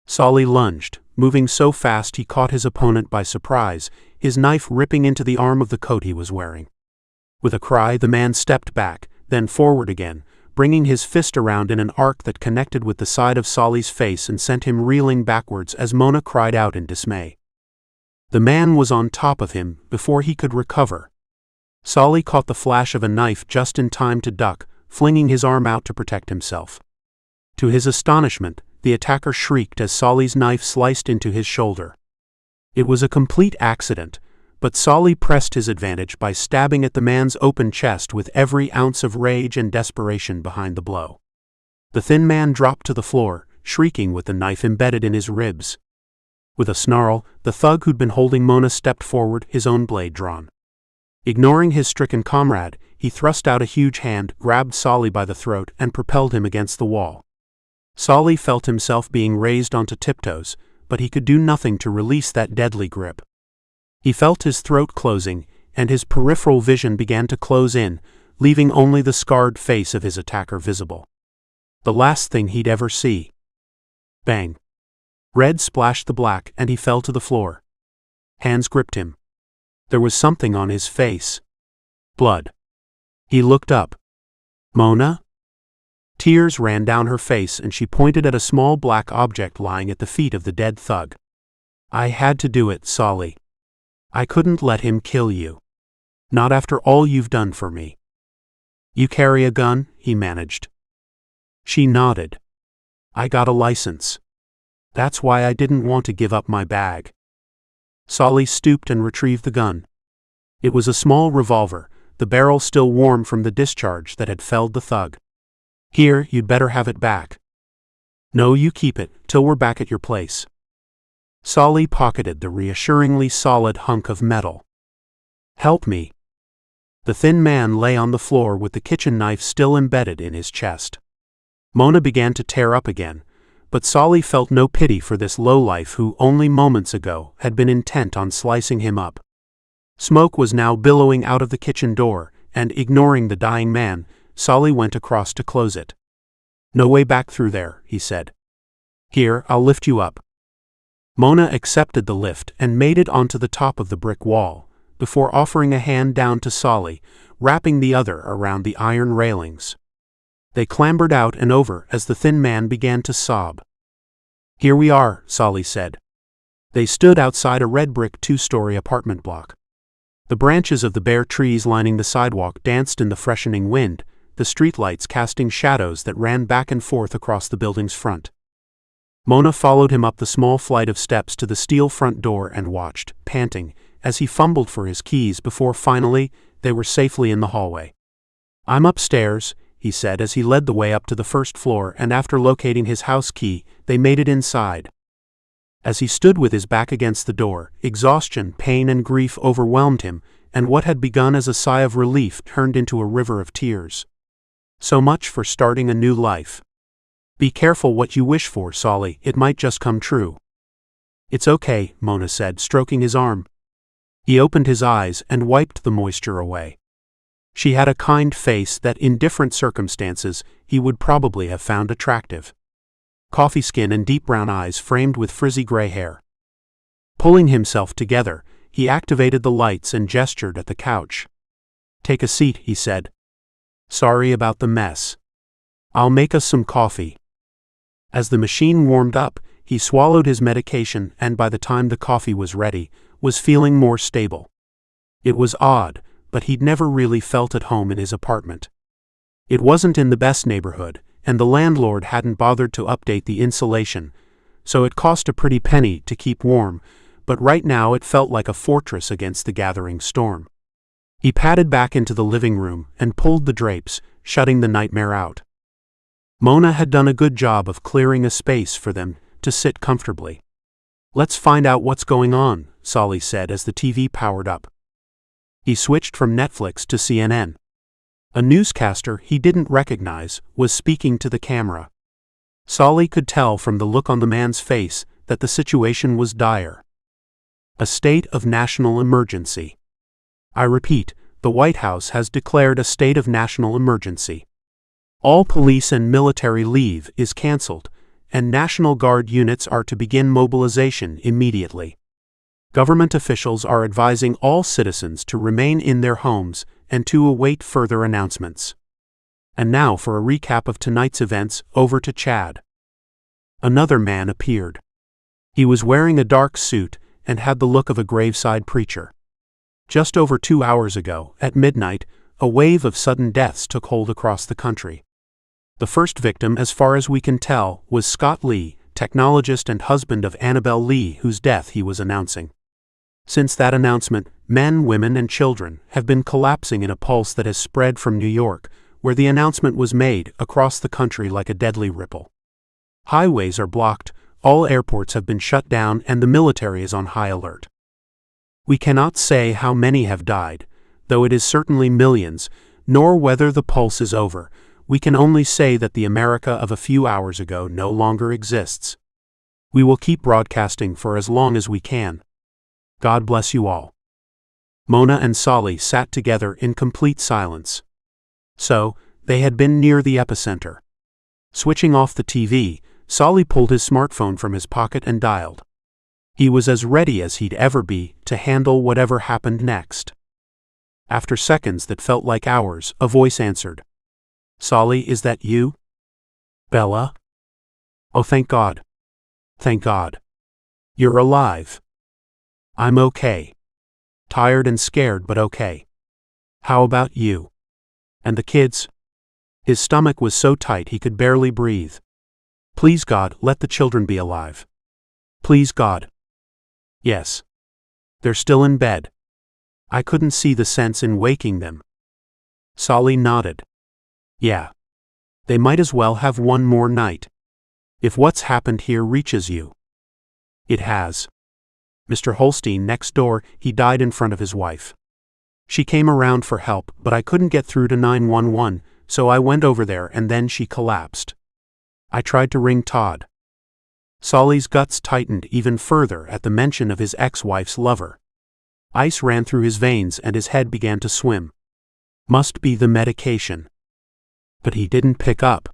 Solly lunged, moving so fast he caught his opponent by surprise, his knife ripping into the arm of the coat he was wearing. With a cry, the man stepped back, then forward again, bringing his fist around in an arc that connected with the side of Solly's face and sent him reeling backwards as Mona cried out in dismay. The man was on top of him before he could recover. Solly caught the flash of a knife just in time to duck, flinging his arm out to protect himself. To his astonishment, the attacker shrieked as Solly's knife sliced into his shoulder. It was a complete accident, but Solly pressed his advantage by stabbing at the man's open chest with every ounce of rage and desperation behind the blow. The thin man dropped to the floor, shrieking with the knife embedded in his ribs. With a snarl, the thug who'd been holding Mona stepped forward, his own blade drawn. Ignoring his stricken comrade, he thrust out a huge hand, grabbed Solly by the throat, and propelled him against the wall. Solly felt himself being raised onto tiptoes, but he could do nothing to release that deadly grip. He felt his throat closing, and his peripheral vision began to close in, leaving only the scarred face of his attacker visible. The last thing he'd ever see. Bang! Red splashed the black, and he fell to the floor. Hands gripped him. There was something on his face. Blood. He looked up. "Mona?" Tears ran down her face, and she pointed at a small black object lying at the feet of the dead thug. "I had to do it, Solly. I couldn't let him kill you. Not after all you've done for me." "You carry a gun?" he managed. She nodded. "I got a license. That's why I didn't want to give up my bag." Solly stooped and retrieved the gun. It was a small revolver, the barrel still warm from the discharge that had felled the thug. "Here, you'd better have it back." "No, you keep it, till we're back at your place." Solly pocketed the reassuringly solid hunk of metal. "Help me." The thin man lay on the floor with the kitchen knife still embedded in his chest. Mona began to tear up again, but Solly felt no pity for this lowlife who only moments ago had been intent on slicing him up. Smoke was now billowing out of the kitchen door, and ignoring the dying man, Solly went across to close it. "No way back through there," he said. "Here, I'll lift you up." Mona accepted the lift and made it onto the top of the brick wall, before offering a hand down to Solly, wrapping the other around the iron railings. They clambered out and over as the thin man began to sob. "Here we are," Solly said. They stood outside a red brick 2-story apartment block. The branches of the bare trees lining the sidewalk danced in the freshening wind, the streetlights casting shadows that ran back and forth across the building's front. Mona followed him up the small flight of steps to the steel front door and watched, panting, as he fumbled for his keys before finally they were safely in the hallway. "I'm upstairs," he said as he led the way up to the first floor, and after locating his house key, they made it inside. As he stood with his back against the door, exhaustion, pain, and grief overwhelmed him, and what had begun as a sigh of relief turned into a river of tears. So much for starting a new life. "Be careful what you wish for, Solly, it might just come true." "It's okay," Mona said, stroking his arm. He opened his eyes and wiped the moisture away. She had a kind face that in different circumstances he would probably have found attractive. Coffee skin and deep brown eyes framed with frizzy gray hair. Pulling himself together, he activated the lights and gestured at the couch. "Take a seat," he said. "Sorry about the mess. I'll make us some coffee." As the machine warmed up, he swallowed his medication and by the time the coffee was ready, was feeling more stable. It was odd, but he'd never really felt at home in his apartment. It wasn't in the best neighborhood, and the landlord hadn't bothered to update the insulation, so it cost a pretty penny to keep warm, but right now it felt like a fortress against the gathering storm. He padded back into the living room and pulled the drapes, shutting the nightmare out. Mona had done a good job of clearing a space for them to sit comfortably. "Let's find out what's going on," Solly said as the TV powered up. He switched from Netflix to CNN. A newscaster he didn't recognize was speaking to the camera. Solly could tell from the look on the man's face that the situation was dire. A state of national emergency. I repeat, the White House has declared a state of national emergency. All police and military leave is canceled, and National Guard units are to begin mobilization immediately. Government officials are advising all citizens to remain in their homes and to await further announcements. And now for a recap of tonight's events, over to Chad. Another man appeared. He was wearing a dark suit and had the look of a graveside preacher. Just over 2 hours ago, at midnight, a wave of sudden deaths took hold across the country. The first victim, as far as we can tell, was Scott Lee, technologist and husband of Annabelle Lee, whose death he was announcing. Since that announcement, men, women, and children have been collapsing in a pulse that has spread from New York, where the announcement was made, across the country like a deadly ripple. Highways are blocked, all airports have been shut down, and the military is on high alert. We cannot say how many have died, though it is certainly millions, nor whether the pulse is over. We can only say that the America of a few hours ago no longer exists. We will keep broadcasting for as long as we can. God bless you all. Mona and Solly sat together in complete silence. So, they had been near the epicenter. Switching off the TV, Solly pulled his smartphone from his pocket and dialed. He was as ready as he'd ever be to handle whatever happened next. After seconds that felt like hours, a voice answered. "Solly, is that you?" "Bella?" "Oh, thank God. Thank God. You're alive." "I'm okay. Tired and scared, but okay. How about you? And the kids?" His stomach was so tight he could barely breathe. "Please God, let the children be alive. Please God." "Yes. They're still in bed. I couldn't see the sense in waking them." Solly nodded. "Yeah. They might as well have one more night. If what's happened here reaches you." "It has. Mr. Holstein next door, he died in front of his wife. She came around for help, but I couldn't get through to 911, so I went over there and then she collapsed. I tried to ring Todd." Solly's guts tightened even further at the mention of his ex-wife's lover. Ice ran through his veins and his head began to swim. Must be the medication. But he didn't pick up.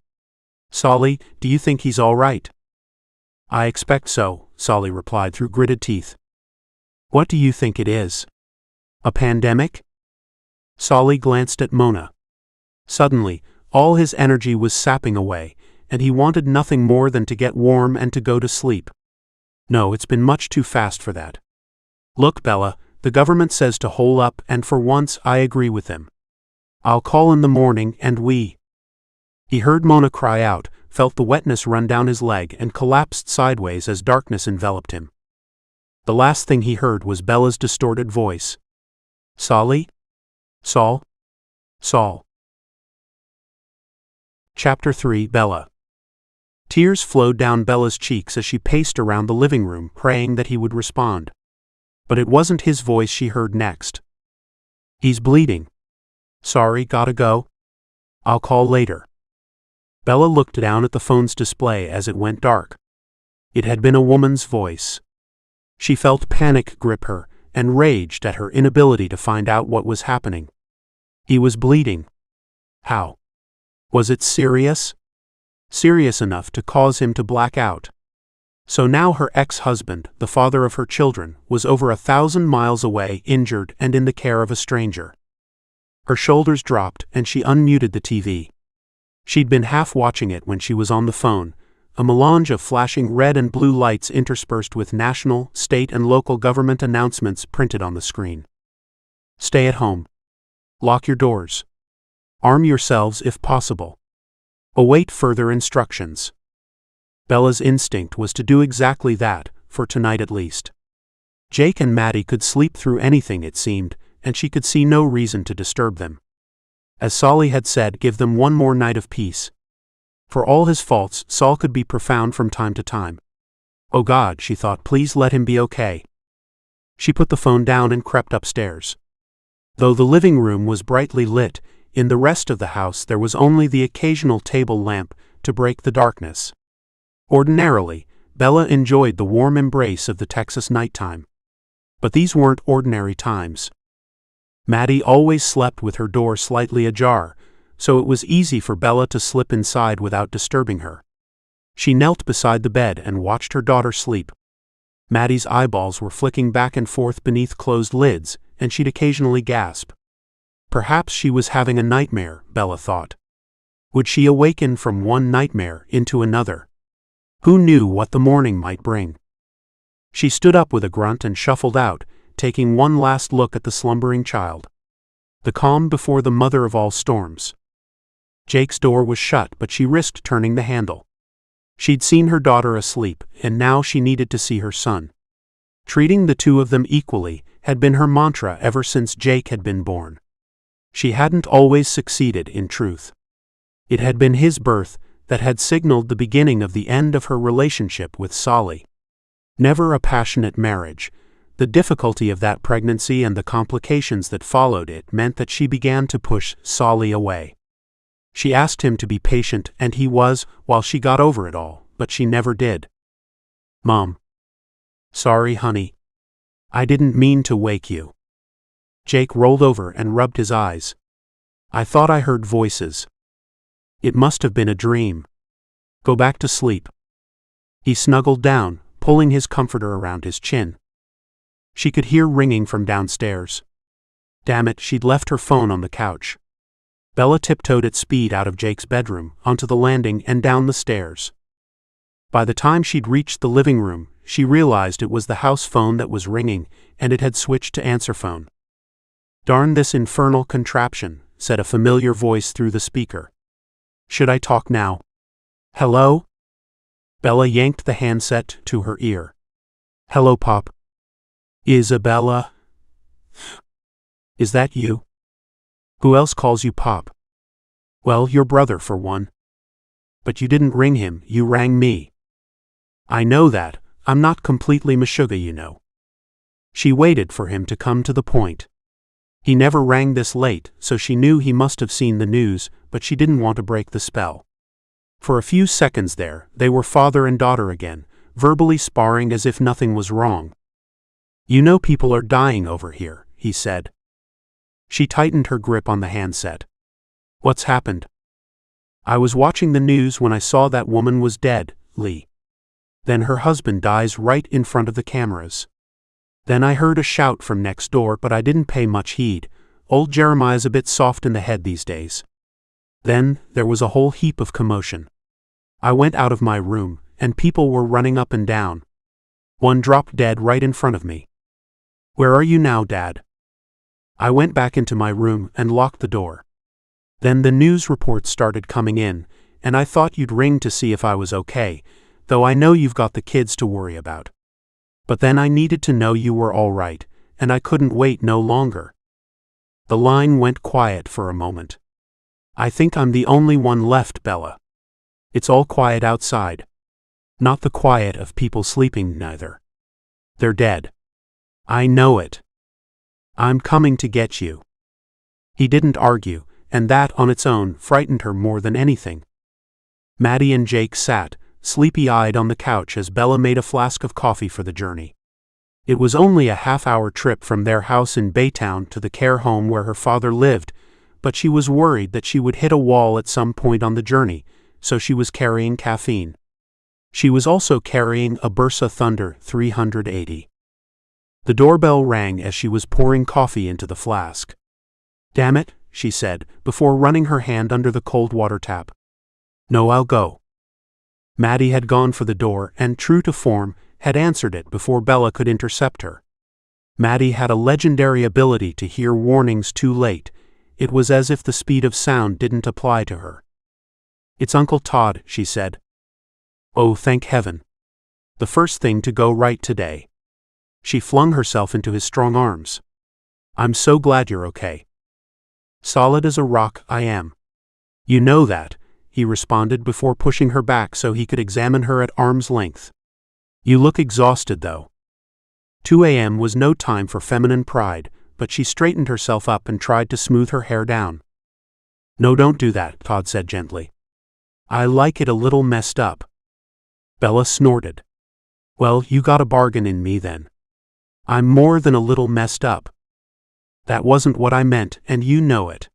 "Solly, do you think he's all right?" "I expect so," Solly replied through gritted teeth. "What do you think it is? A pandemic?" Solly glanced at Mona. Suddenly, all his energy was sapping away, and he wanted nothing more than to get warm and to go to sleep. "No, it's been much too fast for that. Look, Bella, the government says to hole up, and for once I agree with them. I'll call in the morning and we—" He heard Mona cry out, felt the wetness run down his leg and collapsed sideways as darkness enveloped him. The last thing he heard was Bella's distorted voice. "Solly? Sol? Sol?" Chapter 3, Bella. Tears flowed down Bella's cheeks as she paced around the living room, praying that he would respond. But it wasn't his voice she heard next. "He's bleeding. Sorry, gotta go. I'll call later." Bella looked down at the phone's display as it went dark. It had been a woman's voice. She felt panic grip her, and raged at her inability to find out what was happening. He was bleeding. How? Was it serious? Serious enough to cause him to black out. So now her ex-husband, the father of her children, was over 1,000 miles away, injured and in the care of a stranger. Her shoulders dropped and she unmuted the TV. She'd been half watching it when she was on the phone, a melange of flashing red and blue lights interspersed with national, state and local government announcements printed on the screen. Stay at home. Lock your doors. Arm yourselves if possible. Await further instructions. Bella's instinct was to do exactly that, for tonight at least. Jake and Maddie could sleep through anything, it seemed, and she could see no reason to disturb them. As Solly had said, give them one more night of peace. For all his faults, Saul could be profound from time to time. Oh God, she thought, please let him be okay. She put the phone down and crept upstairs. Though the living room was brightly lit, in the rest of the house there was only the occasional table lamp to break the darkness. Ordinarily, Bella enjoyed the warm embrace of the Texas nighttime. But these weren't ordinary times. Maddie always slept with her door slightly ajar, so it was easy for Bella to slip inside without disturbing her. She knelt beside the bed and watched her daughter sleep. Maddie's eyeballs were flicking back and forth beneath closed lids, and she'd occasionally gasp. Perhaps she was having a nightmare, Bella thought. Would she awaken from one nightmare into another? Who knew what the morning might bring? She stood up with a grunt and shuffled out, taking one last look at the slumbering child. The calm before the mother of all storms. Jake's door was shut, but she risked turning the handle. She'd seen her daughter asleep, and now she needed to see her son. Treating the two of them equally had been her mantra ever since Jake had been born. She hadn't always succeeded, in truth. It had been his birth that had signaled the beginning of the end of her relationship with Solly. Never a passionate marriage. The difficulty of that pregnancy and the complications that followed it meant that she began to push Solly away. She asked him to be patient, and he was, while she got over it all, but she never did. Mom. Sorry, honey. I didn't mean to wake you. Jake rolled over and rubbed his eyes. I thought I heard voices. It must have been a dream. Go back to sleep. He snuggled down, pulling his comforter around his chin. She could hear ringing from downstairs. Damn it, she'd left her phone on the couch. Bella tiptoed at speed out of Jake's bedroom, onto the landing and down the stairs. By the time she'd reached the living room, she realized it was the house phone that was ringing, and it had switched to answer phone. Darn this infernal contraption, said a familiar voice through the speaker. Should I talk now? Hello? Bella yanked the handset to her ear. Hello, Pop. Isabella? Is that you? Who else calls you Pop? Well, your brother, for one. But you didn't ring him, you rang me. I know that. I'm not completely Meshuggah, you know. She waited for him to come to the point. He never rang this late, so she knew he must have seen the news, but she didn't want to break the spell. For a few seconds there, they were father and daughter again, verbally sparring as if nothing was wrong. You know people are dying over here, he said. She tightened her grip on the handset. What's happened? I was watching the news when I saw that woman was dead, Lee. Then her husband dies right in front of the cameras. Then I heard a shout from next door, but I didn't pay much heed. Old Jeremiah's a bit soft in the head these days. Then there was a whole heap of commotion. I went out of my room, and people were running up and down. One dropped dead right in front of me. Where are you now, Dad? I went back into my room and locked the door. Then the news reports started coming in, and I thought you'd ring to see if I was okay, though I know you've got the kids to worry about. But then I needed to know you were all right, and I couldn't wait no longer. The line went quiet for a moment. I think I'm the only one left, Bella. It's all quiet outside. Not the quiet of people sleeping, neither. They're dead. I know it. I'm coming to get you. He didn't argue, and that on its own frightened her more than anything. Maddie and Jake sat, sleepy-eyed on the couch as Bella made a flask of coffee for the journey. It was only a half-hour trip from their house in Baytown to the care home where her father lived, but she was worried that she would hit a wall at some point on the journey, so she was carrying caffeine. She was also carrying a Bursa Thunder 380. The doorbell rang as she was pouring coffee into the flask. "Damn it," she said, before running her hand under the cold water tap. "No, I'll go." Maddie had gone for the door and, true to form, had answered it before Bella could intercept her. Maddie had a legendary ability to hear warnings too late. It was as if the speed of sound didn't apply to her. "It's Uncle Todd," she said. "Oh, thank heaven. The first thing to go right today." She flung herself into his strong arms. "I'm so glad you're okay." "Solid as a rock, I am." "You know that," he responded before pushing her back so he could examine her at arm's length. "You look exhausted, though." 2 a.m. was no time for feminine pride, but she straightened herself up and tried to smooth her hair down. "No, don't do that," Todd said gently. "I like it a little messed up." Bella snorted. "Well, you got a bargain in me then. I'm more than a little messed up." "That wasn't what I meant, and you know it."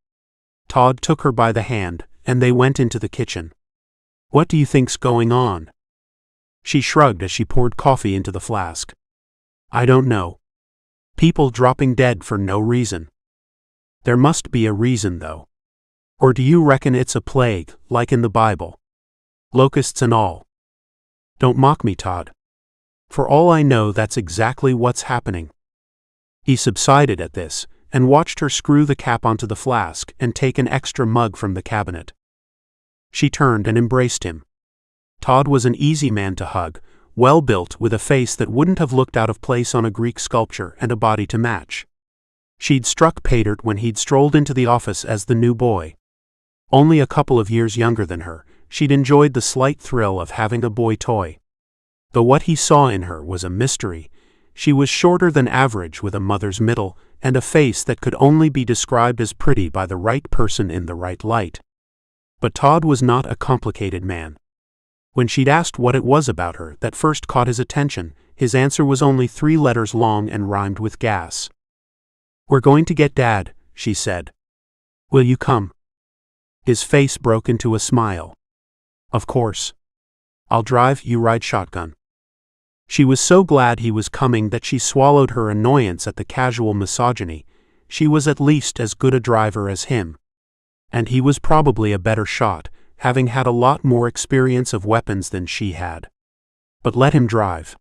Todd took her by the hand, and they went into the kitchen. "What do you think's going on?" She shrugged as she poured coffee into the flask. "I don't know. People dropping dead for no reason." "There must be a reason, though. Or do you reckon it's a plague, like in the Bible? Locusts and all?" "Don't mock me, Todd. For all I know, that's exactly what's happening." He subsided at this, and watched her screw the cap onto the flask and take an extra mug from the cabinet. She turned and embraced him. Todd was an easy man to hug, well-built with a face that wouldn't have looked out of place on a Greek sculpture and a body to match. She'd struck Patert when he'd strolled into the office as the new boy. Only a couple of years younger than her, she'd enjoyed the slight thrill of having a boy toy. Though what he saw in her was a mystery, she was shorter than average with a mother's middle and a face that could only be described as pretty by the right person in the right light. But Todd was not a complicated man. When she'd asked what it was about her that first caught his attention, his answer was only 3 letters long and rhymed with gas. "We're going to get Dad," she said. "Will you come?" His face broke into a smile. "Of course. I'll drive, you ride shotgun." She was so glad he was coming that she swallowed her annoyance at the casual misogyny. She was at least as good a driver as him. And he was probably a better shot, having had a lot more experience of weapons than she had. But let him drive.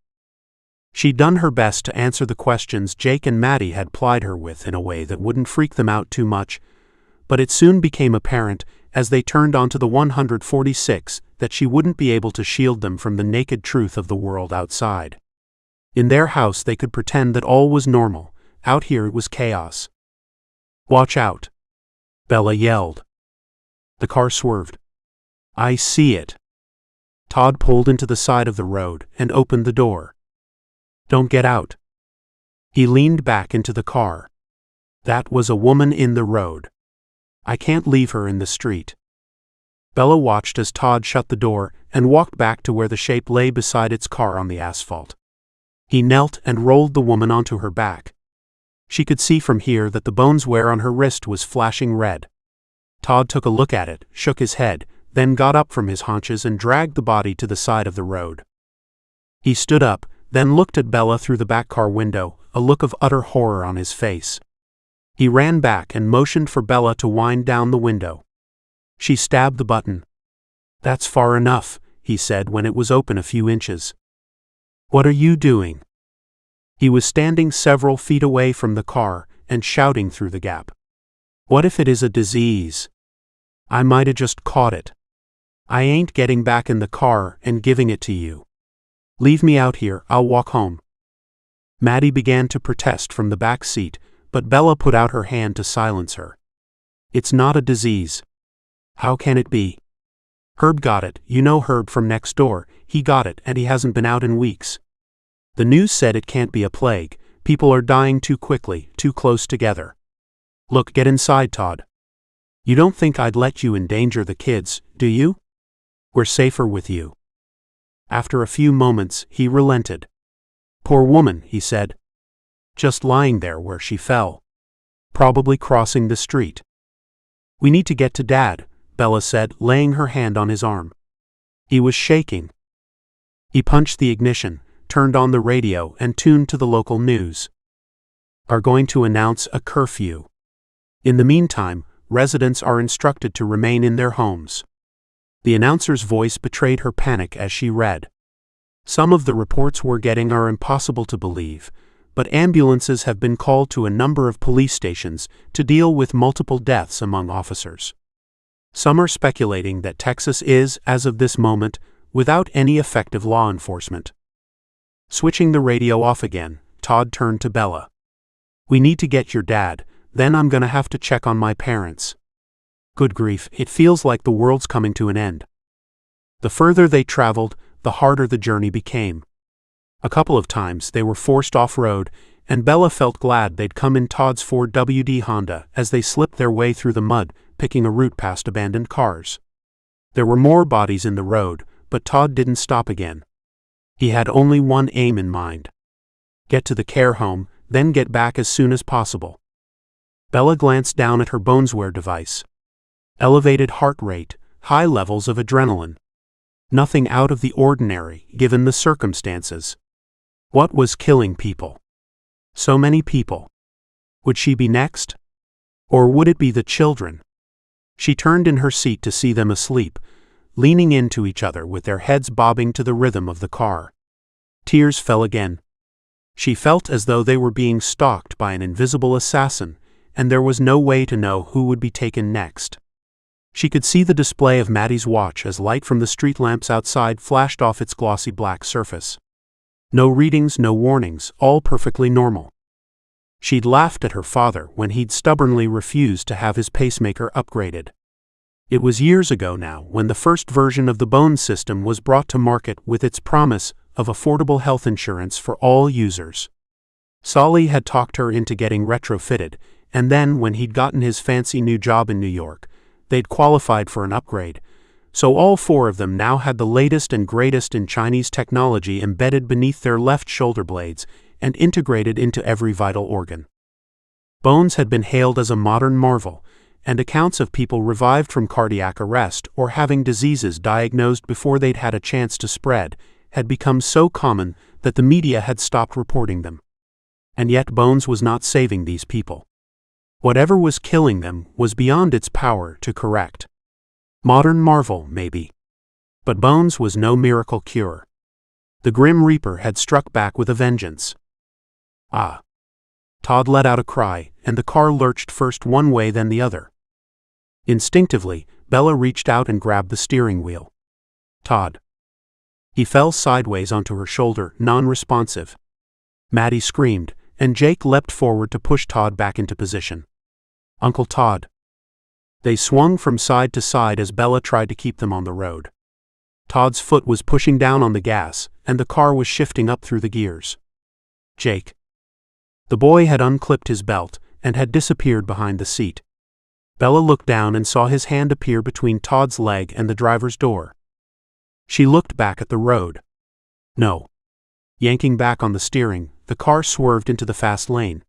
She'd done her best to answer the questions Jake and Maddie had plied her with in a way that wouldn't freak them out too much, but it soon became apparent, as they turned onto the 146, that she wouldn't be able to shield them from the naked truth of the world outside. In their house they could pretend that all was normal, out here it was chaos. "Watch out!" Bella yelled. The car swerved. "I see it." Todd pulled into the side of the road and opened the door. "Don't get out." He leaned back into the car. That was a woman in the road. "I can't leave her in the street." Bella watched as Todd shut the door and walked back to where the shape lay beside its car on the asphalt. He knelt and rolled the woman onto her back. She could see from here that the bones wear on her wrist was flashing red. Todd took a look at it, shook his head, then got up from his haunches and dragged the body to the side of the road. He stood up, then looked at Bella through the back car window, a look of utter horror on his face. He ran back and motioned for Bella to wind down the window. She stabbed the button. "That's far enough," he said when it was open a few inches. "What are you doing?" He was standing several feet away from the car and shouting through the gap. "What if it is a disease? I might have just caught it. I ain't getting back in the car and giving it to you. Leave me out here, I'll walk home." Maddie began to protest from the back seat, but Bella put out her hand to silence her. "It's not a disease." "How can it be?" "Herb got it, you know Herb from next door, he got it and he hasn't been out in weeks. The news said it can't be a plague, people are dying too quickly, too close together. Look, get inside, Todd. You don't think I'd let you endanger the kids, do you? We're safer with you." After a few moments, he relented. "Poor woman," he said. "Just lying there where she fell. Probably crossing the street." "We need to get to Dad," Bella said, laying her hand on his arm. He was shaking. He punched the ignition, turned on the radio, and tuned to the local news. "Are going to announce a curfew. In the meantime, residents are instructed to remain in their homes." The announcer's voice betrayed her panic as she read. "Some of the reports we're getting are impossible to believe, but ambulances have been called to a number of police stations to deal with multiple deaths among officers. Some are speculating that Texas is, as of this moment, without any effective law enforcement." Switching the radio off again, Todd turned to Bella. "We need to get your dad, then I'm gonna have to check on my parents. Good grief, it feels like the world's coming to an end." The further they traveled, the harder the journey became. A couple of times they were forced off-road, and Bella felt glad they'd come in Todd's Ford WD Honda as they slipped their way through the mud, picking a route past abandoned cars. There were more bodies in the road, but Todd didn't stop again. He had only one aim in mind: get to the care home, then get back as soon as possible. Bella glanced down at her boneswear device. Elevated heart rate, high levels of adrenaline. Nothing out of the ordinary, given the circumstances. What was killing people? So many people. Would she be next? Or would it be the children? She turned in her seat to see them asleep, leaning into each other with their heads bobbing to the rhythm of the car. Tears fell again. She felt as though they were being stalked by an invisible assassin, and there was no way to know who would be taken next. She could see the display of Maddie's watch as light from the street lamps outside flashed off its glossy black surface. No readings, no warnings, all perfectly normal. She'd laughed at her father when he'd stubbornly refused to have his pacemaker upgraded. It was years ago now when the first version of the Bones system was brought to market with its promise of affordable health insurance for all users. Solly had talked her into getting retrofitted, and then when he'd gotten his fancy new job in New York, they'd qualified for an upgrade, so all four of them now had the latest and greatest in Chinese technology embedded beneath their left shoulder blades and integrated into every vital organ. Bones had been hailed as a modern marvel, and accounts of people revived from cardiac arrest or having diseases diagnosed before they'd had a chance to spread had become so common that the media had stopped reporting them. And yet Bones was not saving these people. Whatever was killing them was beyond its power to correct. Modern marvel, maybe. But Bones was no miracle cure. The Grim Reaper had struck back with a vengeance. Ah! Todd let out a cry, and the car lurched first one way then the other. Instinctively, Bella reached out and grabbed the steering wheel. "Todd." He fell sideways onto her shoulder, non-responsive. Maddie screamed, and Jake leapt forward to push Todd back into position. "Uncle Todd." They swung from side to side as Bella tried to keep them on the road. Todd's foot was pushing down on the gas, and the car was shifting up through the gears. "Jake." The boy had unclipped his belt and had disappeared behind the seat. Bella looked down and saw his hand appear between Todd's leg and the driver's door. She looked back at the road. No. Yanking back on the steering, the car swerved into the fast lane.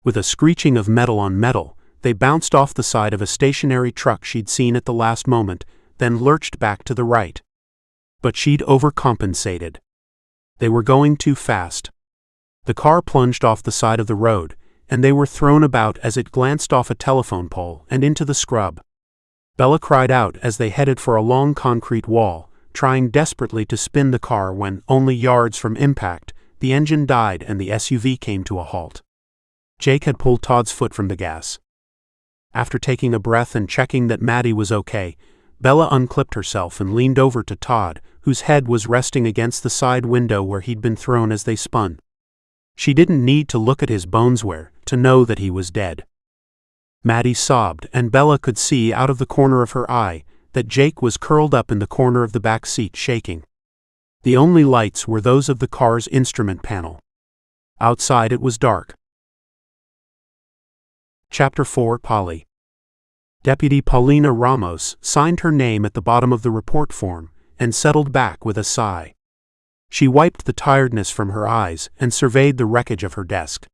With a screeching of metal on metal, they bounced off the side of a stationary truck she'd seen at the last moment, then lurched back to the right. But she'd overcompensated. They were going too fast. The car plunged off the side of the road, and they were thrown about as it glanced off a telephone pole and into the scrub. Bella cried out as they headed for a long concrete wall, trying desperately to spin the car when, only yards from impact, the engine died and the SUV came to a halt. Jake had pulled Todd's foot from the gas. After taking a breath and checking that Maddie was okay, Bella unclipped herself and leaned over to Todd, whose head was resting against the side window where he'd been thrown as they spun. She didn't need to look at his boneswear to know that he was dead. Maddie sobbed, and Bella could see out of the corner of her eye that Jake was curled up in the corner of the back seat shaking. The only lights were those of the car's instrument panel. Outside it was dark. Chapter 4. Polly. Deputy Paulina Ramos signed her name at the bottom of the report form and settled back with a sigh. She wiped the tiredness from her eyes and surveyed the wreckage of her desk.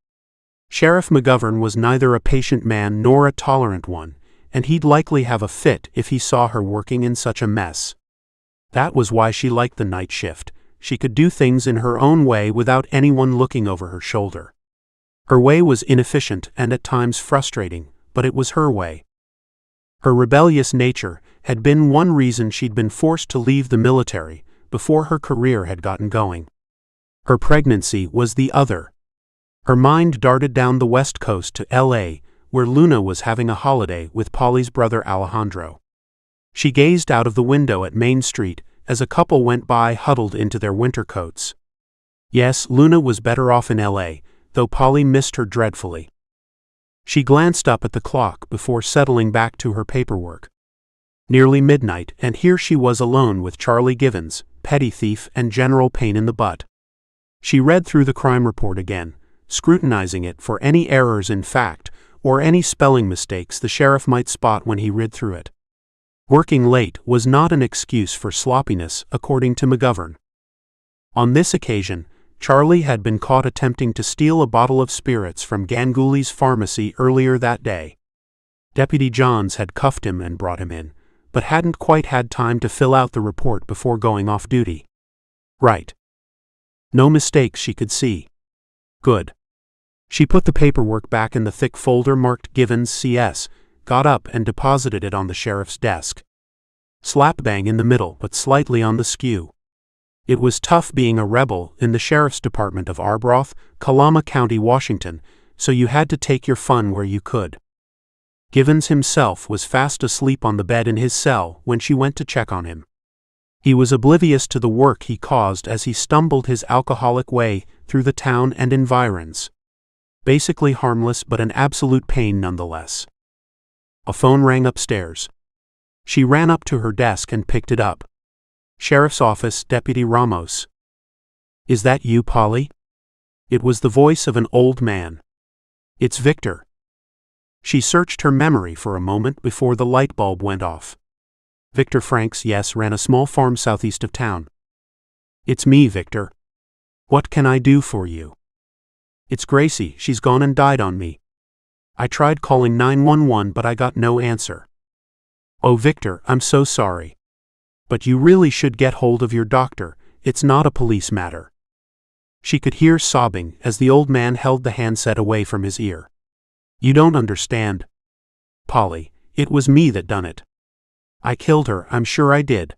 Sheriff McGovern was neither a patient man nor a tolerant one, and he'd likely have a fit if he saw her working in such a mess. That was why she liked the night shift. She could do things in her own way without anyone looking over her shoulder. Her way was inefficient and at times frustrating, but it was her way. Her rebellious nature had been one reason she'd been forced to leave the military before her career had gotten going. Her pregnancy was the other. Her mind darted down the west coast to L.A., where Luna was having a holiday with Polly's brother Alejandro. She gazed out of the window at Main Street as a couple went by huddled into their winter coats. Yes, Luna was better off in L.A., though Polly missed her dreadfully. She glanced up at the clock before settling back to her paperwork. Nearly midnight, and here she was alone with Charlie Givens, petty thief and general pain in the butt. She read through the crime report again, scrutinizing it for any errors in fact or any spelling mistakes the sheriff might spot when he read through it. Working late was not an excuse for sloppiness, according to McGovern. On this occasion, Charlie had been caught attempting to steal a bottle of spirits from Ganguly's pharmacy earlier that day. Deputy Johns had cuffed him and brought him in, but hadn't quite had time to fill out the report before going off duty. Right. No mistakes she could see. Good. She put the paperwork back in the thick folder marked Givens CS, got up and deposited it on the sheriff's desk. Slap bang in the middle but slightly on the skew. It was tough being a rebel in the sheriff's department of Arbroath, Kalama County, Washington, so you had to take your fun where you could. Givens himself was fast asleep on the bed in his cell when she went to check on him. He was oblivious to the work he caused as he stumbled his alcoholic way through the town and environs. Basically harmless but an absolute pain nonetheless. A phone rang upstairs. She ran up to her desk and picked it up. Sheriff's Office, Deputy Ramos. Is that you, Polly? It was the voice of an old man. It's Victor. She searched her memory for a moment before the light bulb went off. Victor Franks, yes, ran a small farm southeast of town. It's me, Victor. What can I do for you? It's Gracie, she's gone and died on me. I tried calling 911 but I got no answer. Oh, Victor, I'm so sorry. But you really should get hold of your doctor, it's not a police matter. She could hear sobbing as the old man held the handset away from his ear. You don't understand. Polly, it was me that done it. I killed her, I'm sure I did.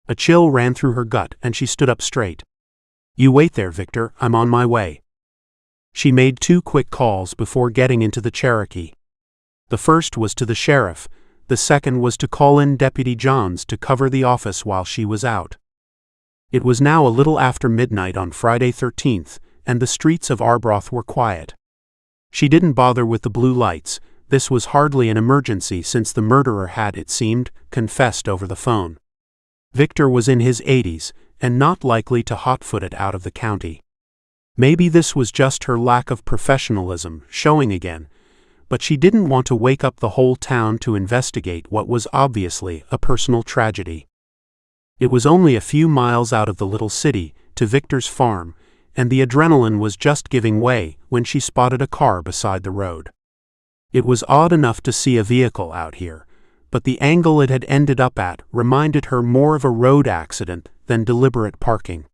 A chill ran through her gut and she stood up straight. You wait there, Victor, I'm on my way. She made 2 quick calls before getting into the Cherokee. The first was to the sheriff, the second was to call in Deputy Johns to cover the office while she was out. It was now a little after midnight on Friday 13th, and the streets of Arbroath were quiet. She didn't bother with the blue lights. This was hardly an emergency since the murderer had, it seemed, confessed over the phone. Victor was in his 80s, and not likely to hot-foot it out of the county. Maybe this was just her lack of professionalism showing again, but she didn't want to wake up the whole town to investigate what was obviously a personal tragedy. It was only a few miles out of the little city to Victor's farm, and the adrenaline was just giving way when she spotted a car beside the road. It was odd enough to see a vehicle out here, but the angle it had ended up at reminded her more of a road accident than deliberate parking.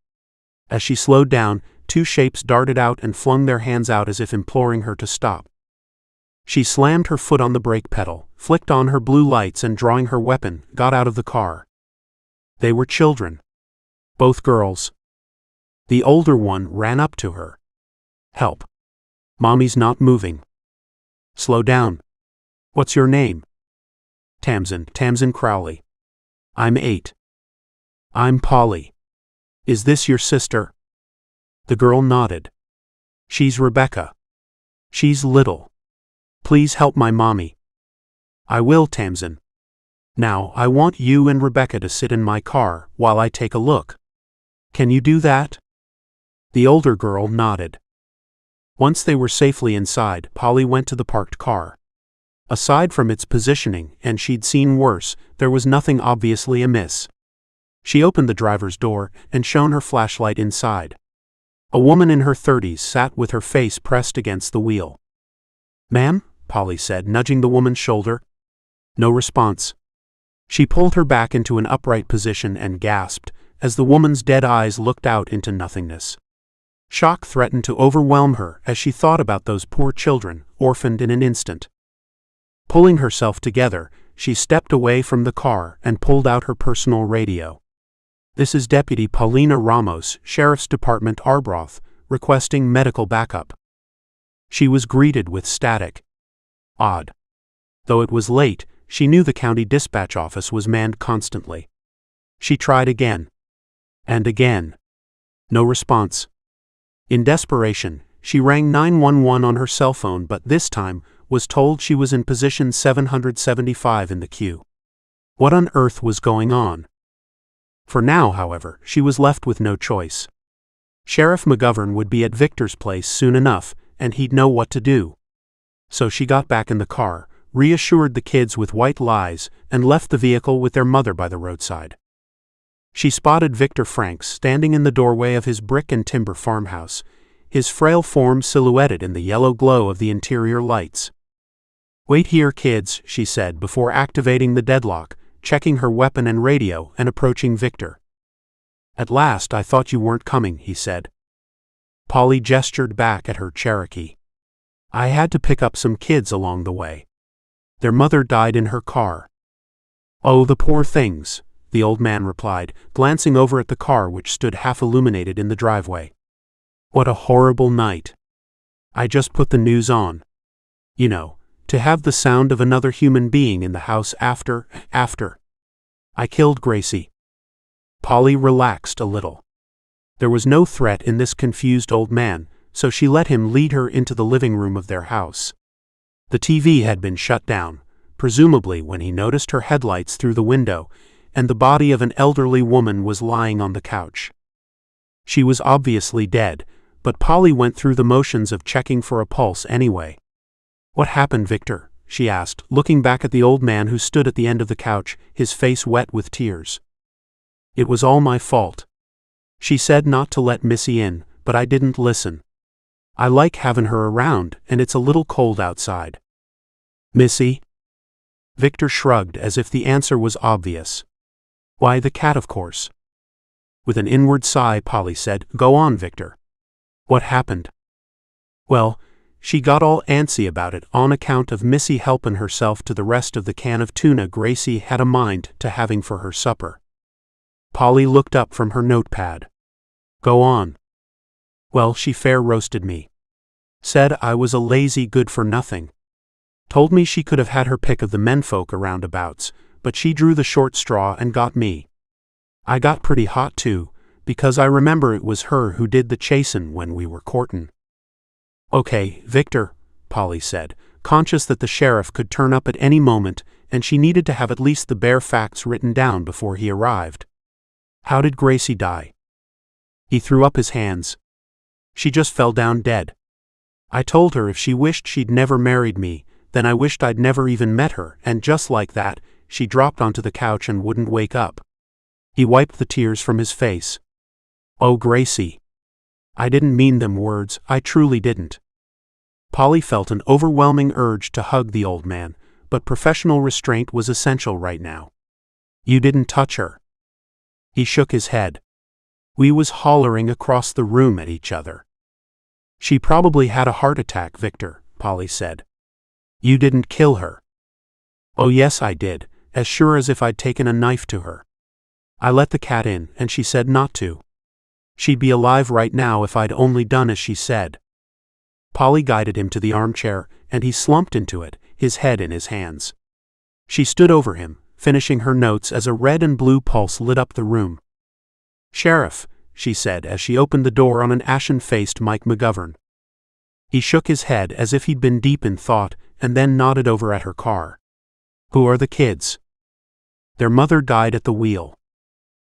As she slowed down, 2 shapes darted out and flung their hands out as if imploring her to stop. She slammed her foot on the brake pedal, flicked on her blue lights and drawing her weapon, got out of the car. They were children. Both girls. The older one ran up to her. Help. Mommy's not moving. Slow down. What's your name? Tamsin Crowley. I'm 8. I'm Polly. Is this your sister? The girl nodded. She's Rebecca. She's little. Please help my mommy. I will, Tamsin. Now, I want you and Rebecca to sit in my car while I take a look. Can you do that? The older girl nodded. Once they were safely inside, Polly went to the parked car. Aside from its positioning, and she'd seen worse, there was nothing obviously amiss. She opened the driver's door and shone her flashlight inside. A woman in her 30s sat with her face pressed against the wheel. "Ma'am?" Polly said, nudging the woman's shoulder. No response. She pulled her back into an upright position and gasped as the woman's dead eyes looked out into nothingness. Shock threatened to overwhelm her as she thought about those poor children, orphaned in an instant. Pulling herself together, she stepped away from the car and pulled out her personal radio. "This is Deputy Paulina Ramos, Sheriff's Department, Arbroath, requesting medical backup." She was greeted with static. Odd. Though it was late, she knew the county dispatch office was manned constantly. She tried again. And again. No response. In desperation, she rang 911 on her cell phone, but this time was told she was in position 775 in the queue. What on earth was going on? For now, however, she was left with no choice. Sheriff McGovern would be at Victor's place soon enough, and he'd know what to do. So she got back in the car, reassured the kids with white lies, and left the vehicle with their mother by the roadside. She spotted Victor Franks standing in the doorway of his brick and timber farmhouse, his frail form silhouetted in the yellow glow of the interior lights. "Wait here, kids," she said before activating the deadlock, checking her weapon and radio, and approaching Victor. "At last, I thought you weren't coming," he said. Polly gestured back at her Cherokee. "I had to pick up some kids along the way. Their mother died in her car." "Oh, the poor things," the old man replied, glancing over at the car which stood half illuminated in the driveway. "What a horrible night. I just put the news on. You know, to have the sound of another human being in the house after. I killed Gracie." Polly relaxed a little. There was no threat in this confused old man, so she let him lead her into the living room of their house. The TV had been shut down, presumably when he noticed her headlights through the window, and the body of an elderly woman was lying on the couch. She was obviously dead, but Polly went through the motions of checking for a pulse anyway. "What happened, Victor?" she asked, looking back at the old man who stood at the end of the couch, his face wet with tears. "It was all my fault. She said not to let Missy in, but I didn't listen. I like having her around, and it's a little cold outside." "Missy?" Victor shrugged as if the answer was obvious. "Why, the cat, of course." With an inward sigh, Polly said, "Go on, Victor. What happened?" "Well, she got all antsy about it on account of Missy helpin' herself to the rest of the can of tuna Gracie had a mind to having for her supper." Polly looked up from her notepad. "Go on." "Well, she fair roasted me. Said I was a lazy good-for-nothing. Told me she could have had her pick of the menfolk aroundabouts, but she drew the short straw and got me. I got pretty hot too, because I remember it was her who did the chasin' when we were courtin'." "Okay, Victor," Polly said, conscious that the sheriff could turn up at any moment and she needed to have at least the bare facts written down before he arrived. "How did Gracie die?" He threw up his hands. "She just fell down dead. I told her if she wished she'd never married me, then I wished I'd never even met her, and just like that, she dropped onto the couch and wouldn't wake up." He wiped the tears from his face. "Oh, Gracie. I didn't mean them words, I truly didn't." Polly felt an overwhelming urge to hug the old man, but professional restraint was essential right now. "You didn't touch her." He shook his head. "We was hollering across the room at each other." "She probably had a heart attack, Victor," Polly said. "You didn't kill her." "Oh yes, I did, as sure as if I'd taken a knife to her. I let the cat in, and she said not to. She'd be alive right now if I'd only done as she said." Polly guided him to the armchair, and he slumped into it, his head in his hands. She stood over him, finishing her notes as a red and blue pulse lit up the room. "Sheriff," she said as she opened the door on an ashen-faced Mike McGovern. He shook his head as if he'd been deep in thought, and then nodded over at her car. "Who are the kids?" "Their mother died at the wheel.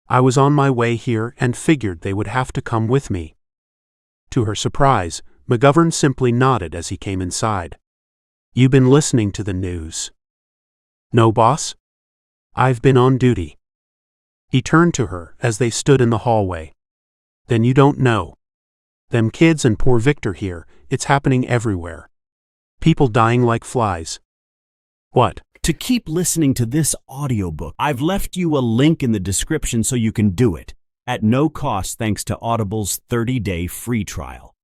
I was on my way here and figured they would have to come with me." To her surprise, McGovern simply nodded as he came inside. "You been listening to the news?" "No, boss. I've been on duty." He turned to her as they stood in the hallway. Then you don't know. Them kids and poor Victor here, it's happening everywhere. People dying like flies. What?
To keep listening to this audiobook, I've left you a link in the description so you can do it, at no cost thanks to Audible's 30-day free trial.